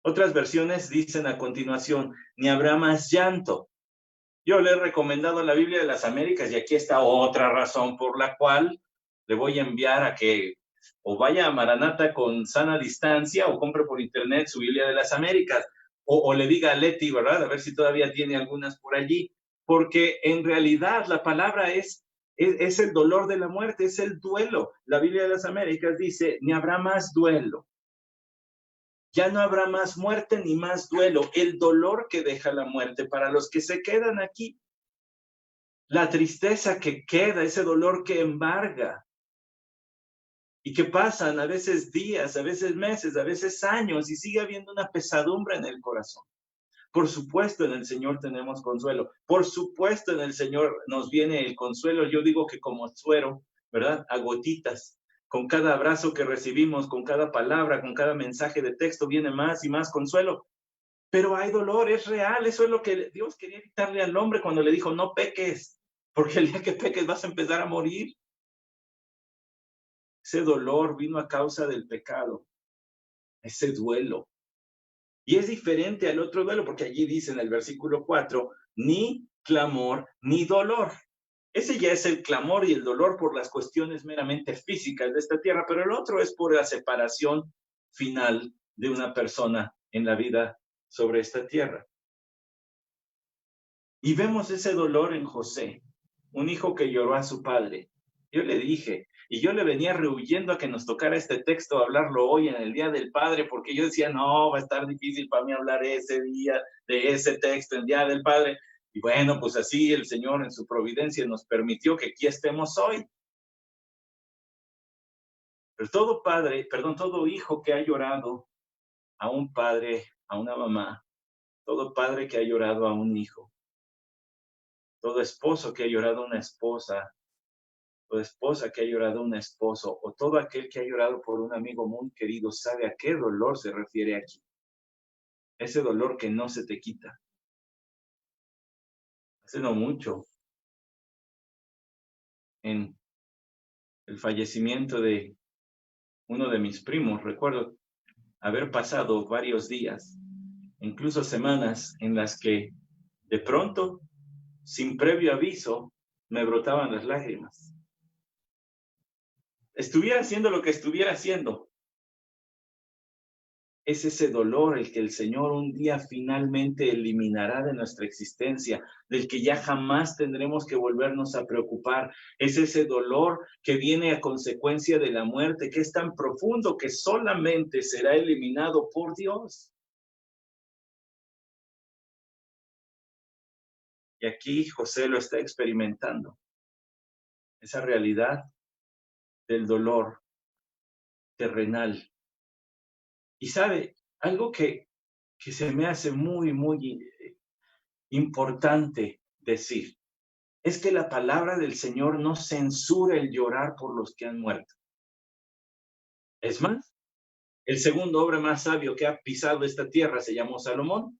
Otras versiones dicen a continuación, ni habrá más llanto. Yo le he recomendado la Biblia de las Américas y aquí está otra razón por la cual le voy a enviar a que o vaya a Maranata con sana distancia o compre por internet su Biblia de las Américas o le diga a Leti, ¿verdad? A ver si todavía tiene algunas por allí, porque en realidad la palabra es el dolor de la muerte, es el duelo. La Biblia de las Américas dice, ni habrá más duelo. Ya no habrá más muerte ni más duelo. El dolor que deja la muerte para los que se quedan aquí. La tristeza que queda, ese dolor que embarga. Y que pasan a veces días, a veces meses, a veces años y sigue habiendo una pesadumbre en el corazón. Por supuesto en el Señor tenemos consuelo. Por supuesto en el Señor nos viene el consuelo. Yo digo que como suero, ¿verdad? A gotitas. Con cada abrazo que recibimos, con cada palabra, con cada mensaje de texto, viene más y más consuelo. Pero hay dolor, es real. Eso es lo que Dios quería evitarle al hombre cuando le dijo, no peques, porque el día que peques vas a empezar a morir. Ese dolor vino a causa del pecado, ese duelo. Y es diferente al otro duelo, porque allí dice en el versículo 4, ni clamor ni dolor. Ese ya es el clamor y el dolor por las cuestiones meramente físicas de esta tierra, pero el otro es por la separación final de una persona en la vida sobre esta tierra. Y vemos ese dolor en José, un hijo que lloró a su padre. Yo le dije, y yo le venía rehuyendo a que nos tocara este texto, hablarlo hoy en el Día del Padre, porque yo decía, no, va a estar difícil para mí hablar ese día de ese texto, el Día del Padre. Y bueno, pues así el Señor en su providencia nos permitió que aquí estemos hoy. Pero todo padre, perdón, todo hijo que ha llorado a un padre, a una mamá, todo padre que ha llorado a un hijo, todo esposo que ha llorado a una esposa, o esposa que ha llorado a un esposo, o todo aquel que ha llorado por un amigo muy querido, sabe a qué dolor se refiere aquí. Ese dolor que no se te quita. Hace no mucho, en el fallecimiento de uno de mis primos, recuerdo haber pasado varios días, incluso semanas, en las que de pronto, sin previo aviso, me brotaban las lágrimas. Estuviera haciendo lo que estuviera haciendo, es ese dolor el que el Señor un día finalmente eliminará de nuestra existencia, del que ya jamás tendremos que volvernos a preocupar. Es ese dolor que viene a consecuencia de la muerte, que es tan profundo que solamente será eliminado por Dios. Y aquí José lo está experimentando. Esa realidad del dolor terrenal. Y sabe, algo que se me hace muy, muy importante decir, es que la palabra del Señor no censura el llorar por los que han muerto. Es más, el segundo hombre más sabio que ha pisado esta tierra se llamó Salomón,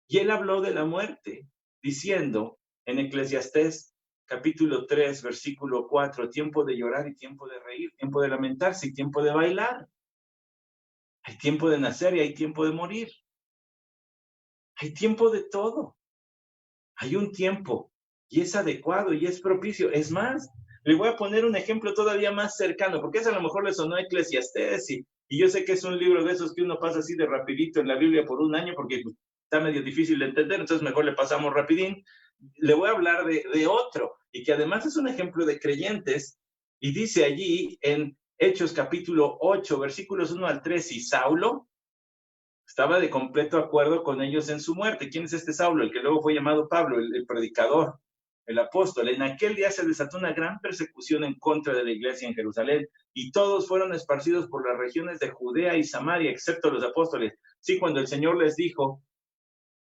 y él habló de la muerte, diciendo en Eclesiastés capítulo 3, versículo 4, tiempo de llorar y tiempo de reír, tiempo de lamentarse y tiempo de bailar. Hay tiempo de nacer y hay tiempo de morir. Hay tiempo de todo. Hay un tiempo y es adecuado y es propicio. Es más, le voy a poner un ejemplo todavía más cercano, porque ese a lo mejor le sonó a Eclesiastés y yo sé que es un libro de esos que uno pasa así de rapidito en la Biblia por un año porque está medio difícil de entender, entonces mejor le pasamos rapidín. Le voy a hablar de otro y que además es un ejemplo de creyentes y dice allí en Hechos capítulo 8, versículos 1 al 3, y Saulo estaba de completo acuerdo con ellos en su muerte. ¿Quién es este Saulo? El que luego fue llamado Pablo, el predicador, el apóstol. En aquel día se desató una gran persecución en contra de la iglesia en Jerusalén y todos fueron esparcidos por las regiones de Judea y Samaria, excepto los apóstoles. Sí, cuando el Señor les dijo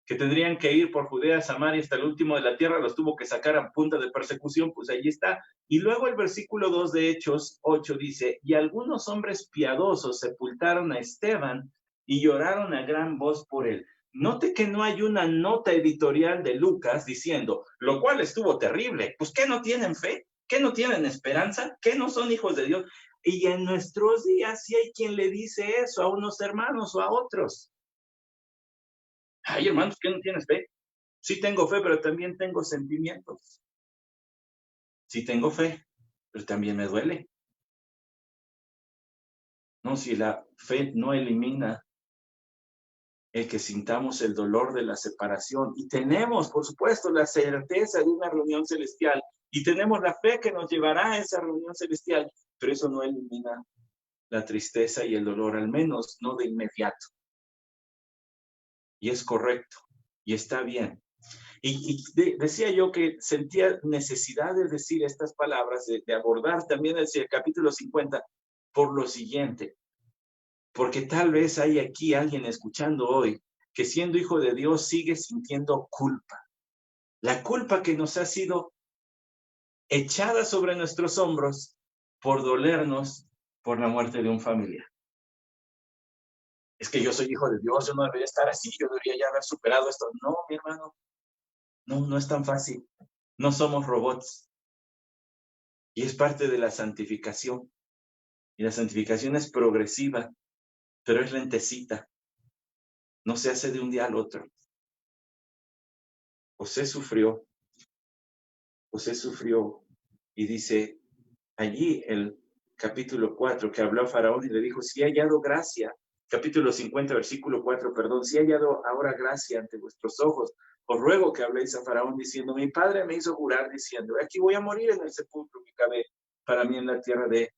que tendrían que ir por Judea, Samaria hasta el último de la tierra, los tuvo que sacar a punta de persecución, pues allí está. Y luego el versículo 2 de Hechos 8 dice, y algunos hombres piadosos sepultaron a Esteban y lloraron a gran voz por él. Note que no hay una nota editorial de Lucas diciendo, lo cual estuvo terrible, pues ¿qué no tienen fe? ¿Qué no tienen esperanza? ¿Qué no son hijos de Dios? Y en nuestros días sí hay quien le dice eso a unos hermanos o a otros. Ay, hermanos, ¿qué no tienes fe? Sí tengo fe, pero también tengo sentimientos. Sí tengo fe, pero también me duele. No, si la fe no elimina el que sintamos el dolor de la separación. Y tenemos, por supuesto, la certeza de una reunión celestial. Y tenemos la fe que nos llevará a esa reunión celestial. Pero eso no elimina la tristeza y el dolor, al menos no de inmediato. Y es correcto. Y está bien. Decía yo que sentía necesidad de decir estas palabras, de abordar también el capítulo 50, por lo siguiente. Porque tal vez hay aquí alguien escuchando hoy que siendo hijo de Dios sigue sintiendo culpa. La culpa que nos ha sido echada sobre nuestros hombros por dolernos por la muerte de un familiar. Es que yo soy hijo de Dios, yo no debería estar así, yo debería ya haber superado esto. No, mi hermano, no es tan fácil. No somos robots. Y es parte de la santificación. Y la santificación es progresiva, pero es lentecita. No se hace de un día al otro. José sufrió y dice allí el capítulo 4 que habló a Faraón y le dijo, si he hallado gracia, capítulo 50, versículo 4, perdón, si he hallado ahora gracia ante vuestros ojos, os ruego que habléis a Faraón diciendo, mi padre me hizo jurar diciendo, aquí voy a morir en el sepulcro que cabe para mí en la tierra de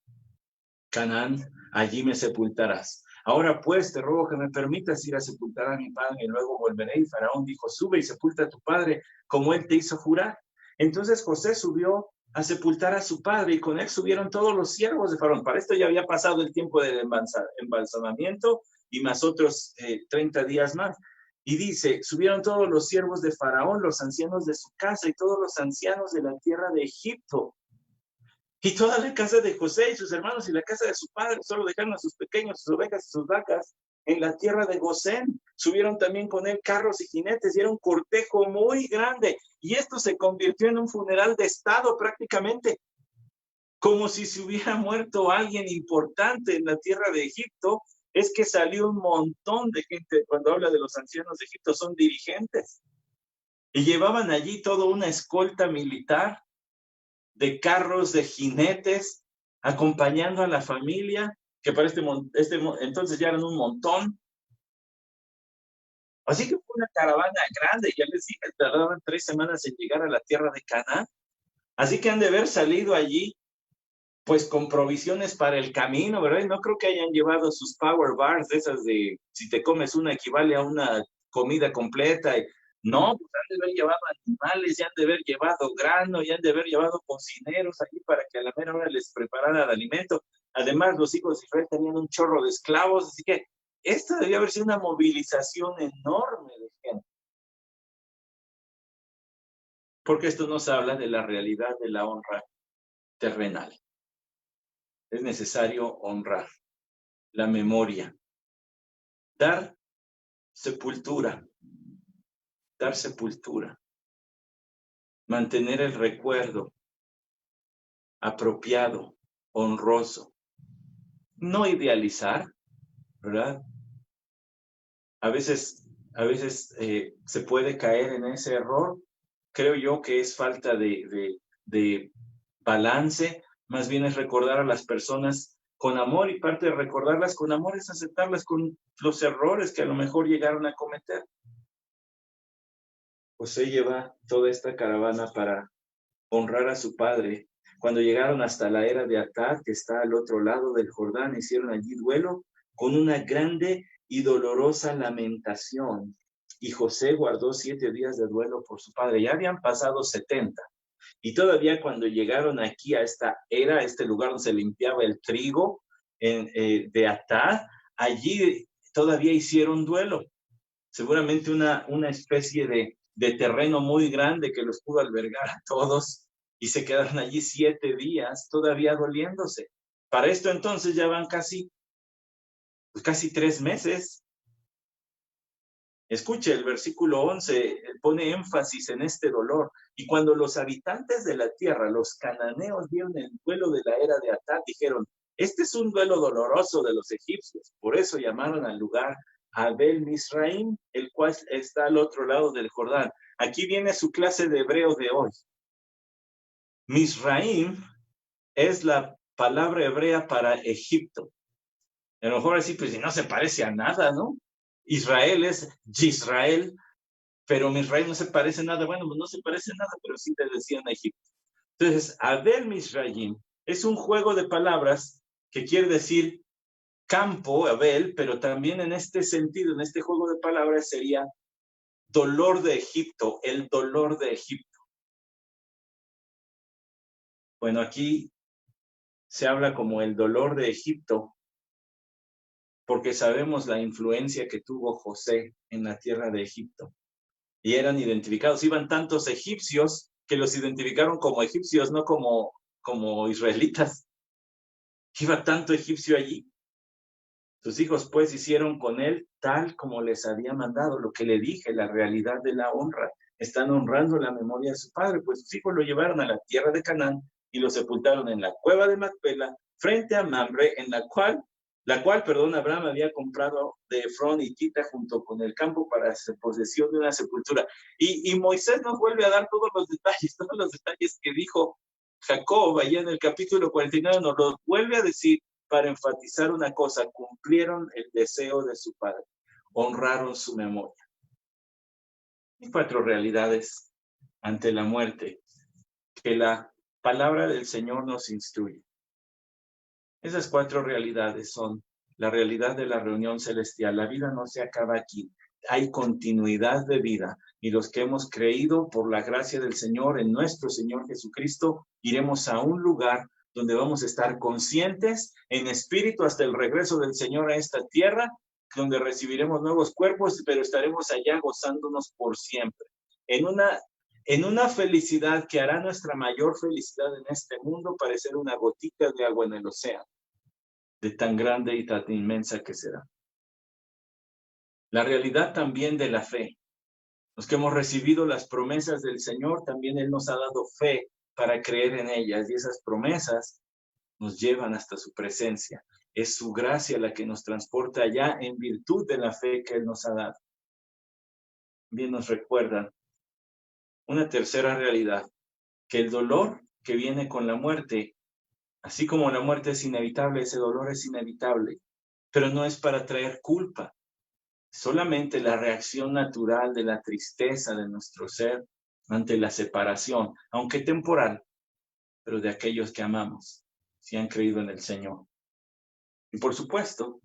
Canaán, allí me sepultarás. Ahora pues te ruego que me permitas ir a sepultar a mi padre y luego volveré. Y Faraón dijo, sube y sepulta a tu padre como él te hizo jurar. Entonces José subió a sepultar a su padre y con él subieron todos los siervos de Faraón. Para esto ya había pasado el tiempo del embalsamamiento y más otros 30 días más. Y dice, subieron todos los siervos de Faraón, los ancianos de su casa y todos los ancianos de la tierra de Egipto. Y toda la casa de José y sus hermanos y la casa de su padre solo dejaron a sus pequeños, sus ovejas y sus vacas en la tierra de Gosén. Subieron también con él carros y jinetes y era un cortejo muy grande. Y esto se convirtió en un funeral de estado prácticamente, como si se hubiera muerto alguien importante en la tierra de Egipto. Es que salió un montón de gente. Cuando habla de los ancianos de Egipto, son dirigentes. Y llevaban allí toda una escolta militar de carros, de jinetes, acompañando a la familia, que para entonces ya eran un montón. Así que fue una caravana grande, ya les dije, tardaban 3 semanas en llegar a la tierra de Canaán. Así que han de haber salido allí, pues con provisiones para el camino, ¿verdad? Y no creo que hayan llevado sus power bars, de esas de, si te comes una equivale a una comida completa. No, pues han de haber llevado animales, ya han de haber llevado grano, ya han de haber llevado cocineros allí para que a la mera hora les prepararan el alimento. Además, los hijos de Israel tenían un chorro de esclavos, así que esta debía haber sido una movilización enorme de gente. Porque esto nos habla de la realidad de la honra terrenal. Es necesario honrar la memoria, dar sepultura, mantener el recuerdo apropiado, honroso. No idealizar, ¿verdad? A veces se puede caer en ese error. Creo yo que es falta de balance. Más bien es recordar a las personas con amor, y parte de recordarlas con amor es aceptarlas con los errores que a lo mejor llegaron a cometer. José lleva toda esta caravana para honrar a su padre. Cuando llegaron hasta la era de Atad, que está al otro lado del Jordán, hicieron allí duelo con una grande y dolorosa lamentación. Y José guardó 7 días de duelo por su padre. Ya habían pasado 70. Y todavía cuando llegaron aquí a esta era, este lugar donde se limpiaba el trigo de Atad, allí todavía hicieron duelo. Seguramente una especie de terreno muy grande que los pudo albergar a todos, y se quedaron allí 7 días todavía doliéndose. Para esto entonces ya van casi 3 meses. Escuche, el versículo 11 pone énfasis en este dolor. Y cuando los habitantes de la tierra, los cananeos, vieron el duelo de la era de Atad, dijeron: este es un duelo doloroso de los egipcios. Por eso llamaron al lugar Abel Misraim, el cual está al otro lado del Jordán. Aquí viene su clase de hebreo de hoy. Misraim es la palabra hebrea para Egipto. A lo mejor así, pues si no se parece a nada, ¿no? Israel es Yisrael, pero Misraim no se parece nada. Bueno, pues no se parece nada, pero sí le decían a Egipto. Entonces, Abel Misraim es un juego de palabras que quiere decir campo, Abel, pero también en este sentido, en este juego de palabras, sería dolor de Egipto, el dolor de Egipto. Bueno, aquí se habla como el dolor de Egipto, porque sabemos la influencia que tuvo José en la tierra de Egipto. Y eran identificados, iban tantos egipcios que los identificaron como egipcios, no como israelitas. Iba tanto egipcio allí. Sus hijos pues hicieron con él tal como les había mandado, lo que le dije, la realidad de la honra. Están honrando la memoria de su padre, pues sus hijos lo llevaron a la tierra de Canaán y lo sepultaron en la cueva de Macpela, frente a Mamre, en la cual, Abraham había comprado de Efrón y Tita junto con el campo para posesión de una sepultura. Y Moisés nos vuelve a dar todos los detalles que dijo Jacob allá en el capítulo 49, nos los vuelve a decir para enfatizar una cosa: cumplieron el deseo de su padre, honraron su memoria. Hay 4 realidades ante la muerte que la palabra del Señor nos instruye. Esas 4 realidades son la realidad de la reunión celestial. La vida no se acaba aquí, hay continuidad de vida, y los que hemos creído por la gracia del Señor en nuestro Señor Jesucristo, iremos a un lugar donde vamos a estar conscientes en espíritu hasta el regreso del Señor a esta tierra, donde recibiremos nuevos cuerpos, pero estaremos allá gozándonos por siempre, en una felicidad que hará nuestra mayor felicidad en este mundo parecer una gotita de agua en el océano, de tan grande y tan inmensa que será. La realidad también de la fe. Los que hemos recibido las promesas del Señor, también Él nos ha dado fe para creer en ellas, y esas promesas nos llevan hasta su presencia. Es su gracia la que nos transporta allá en virtud de la fe que Él nos ha dado. Bien nos recuerda una tercera realidad, que el dolor que viene con la muerte, así como la muerte es inevitable, ese dolor es inevitable, pero no es para traer culpa. Solamente la reacción natural de la tristeza de nuestro ser ante la separación, aunque temporal, pero de aquellos que amamos, si han creído en el Señor. Y por supuesto,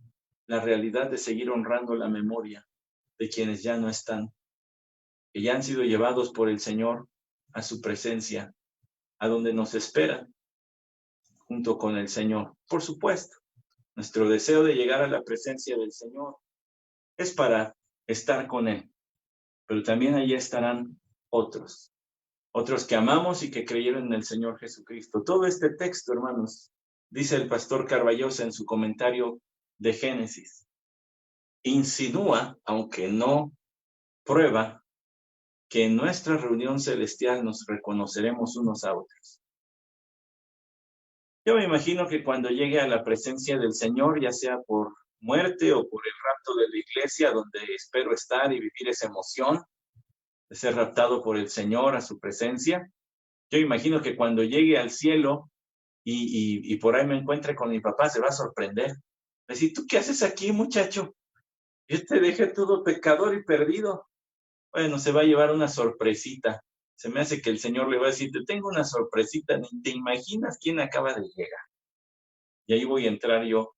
la realidad de seguir honrando la memoria de quienes ya no están, que ya han sido llevados por el Señor a su presencia, a donde nos esperan, junto con el Señor. Por supuesto, nuestro deseo de llegar a la presencia del Señor es para estar con Él, pero también allí estarán otros que amamos y que creyeron en el Señor Jesucristo. Todo este texto, hermanos, dice el pastor Carballosa en su comentario de Génesis, insinúa, aunque no prueba, que en nuestra reunión celestial nos reconoceremos unos a otros. Yo me imagino que cuando llegue a la presencia del Señor, ya sea por muerte o por el rapto de la iglesia, donde espero estar y vivir esa emoción de ser raptado por el Señor a su presencia, yo imagino que cuando llegue al cielo y por ahí me encuentre con mi papá, se va a sorprender. Decir, ¿tú qué haces aquí, muchacho? Yo te dejé todo pecador y perdido. Bueno, se va a llevar una sorpresita. Se me hace que el Señor le va a decir, te tengo una sorpresita, ni te imaginas quién acaba de llegar. Y ahí voy a entrar yo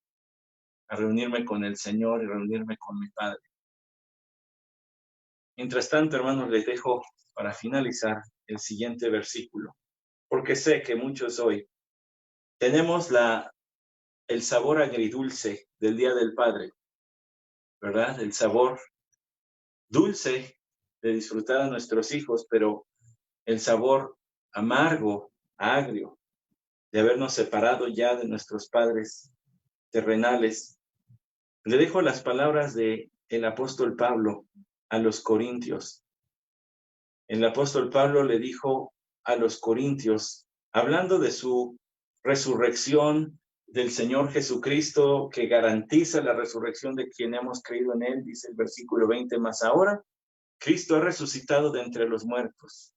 a reunirme con el Señor y reunirme con mi Padre. Mientras tanto, hermanos, les dejo para finalizar el siguiente versículo, porque sé que muchos hoy tenemos el sabor agridulce del Día del Padre, ¿verdad? El sabor dulce de disfrutar a nuestros hijos, pero el sabor amargo, agrio, de habernos separado ya de nuestros padres terrenales. Le dejo las palabras de el apóstol Pablo a los corintios. El apóstol Pablo le dijo a los corintios, hablando de su resurrección del Señor Jesucristo, que garantiza la resurrección de quien hemos creído en él, dice el versículo 20, más ahora, Cristo ha resucitado de entre los muertos,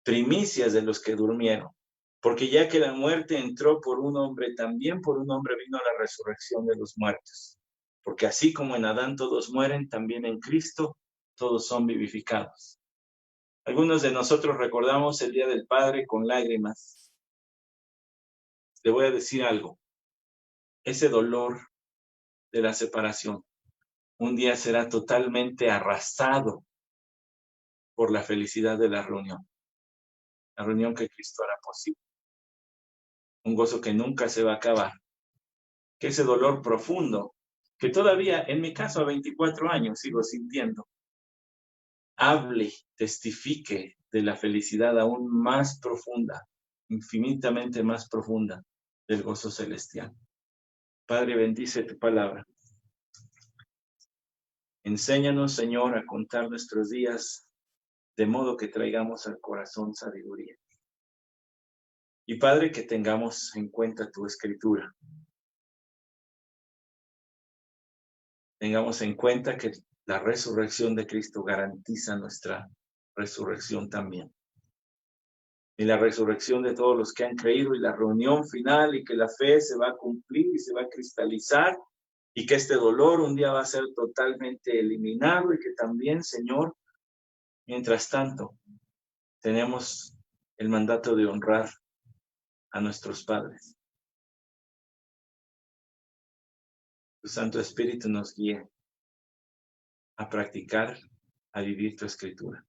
primicias de los que durmieron, porque ya que la muerte entró por un hombre, también por un hombre vino la resurrección de los muertos. Porque así como en Adán todos mueren, también en Cristo todos son vivificados. Algunos de nosotros recordamos el Día del Padre con lágrimas. Le voy a decir algo. Ese dolor de la separación un día será totalmente arrasado por la felicidad de la reunión que Cristo hará posible. Un gozo que nunca se va a acabar. Que ese dolor profundo, que todavía en mi caso a 24 años sigo sintiendo, hable, testifique de la felicidad aún más profunda, infinitamente más profunda del gozo celestial. Padre, bendice tu palabra. Enséñanos, Señor, a contar nuestros días de modo que traigamos al corazón sabiduría. Y Padre, que tengamos en cuenta tu escritura. Tengamos en cuenta que la resurrección de Cristo garantiza nuestra resurrección también. Y la resurrección de todos los que han creído y la reunión final y que la fe se va a cumplir y se va a cristalizar y que este dolor un día va a ser totalmente eliminado y que también, Señor, mientras tanto, tenemos el mandato de honrar a nuestros padres. Tu Santo Espíritu nos guíe a practicar, a vivir tu escritura.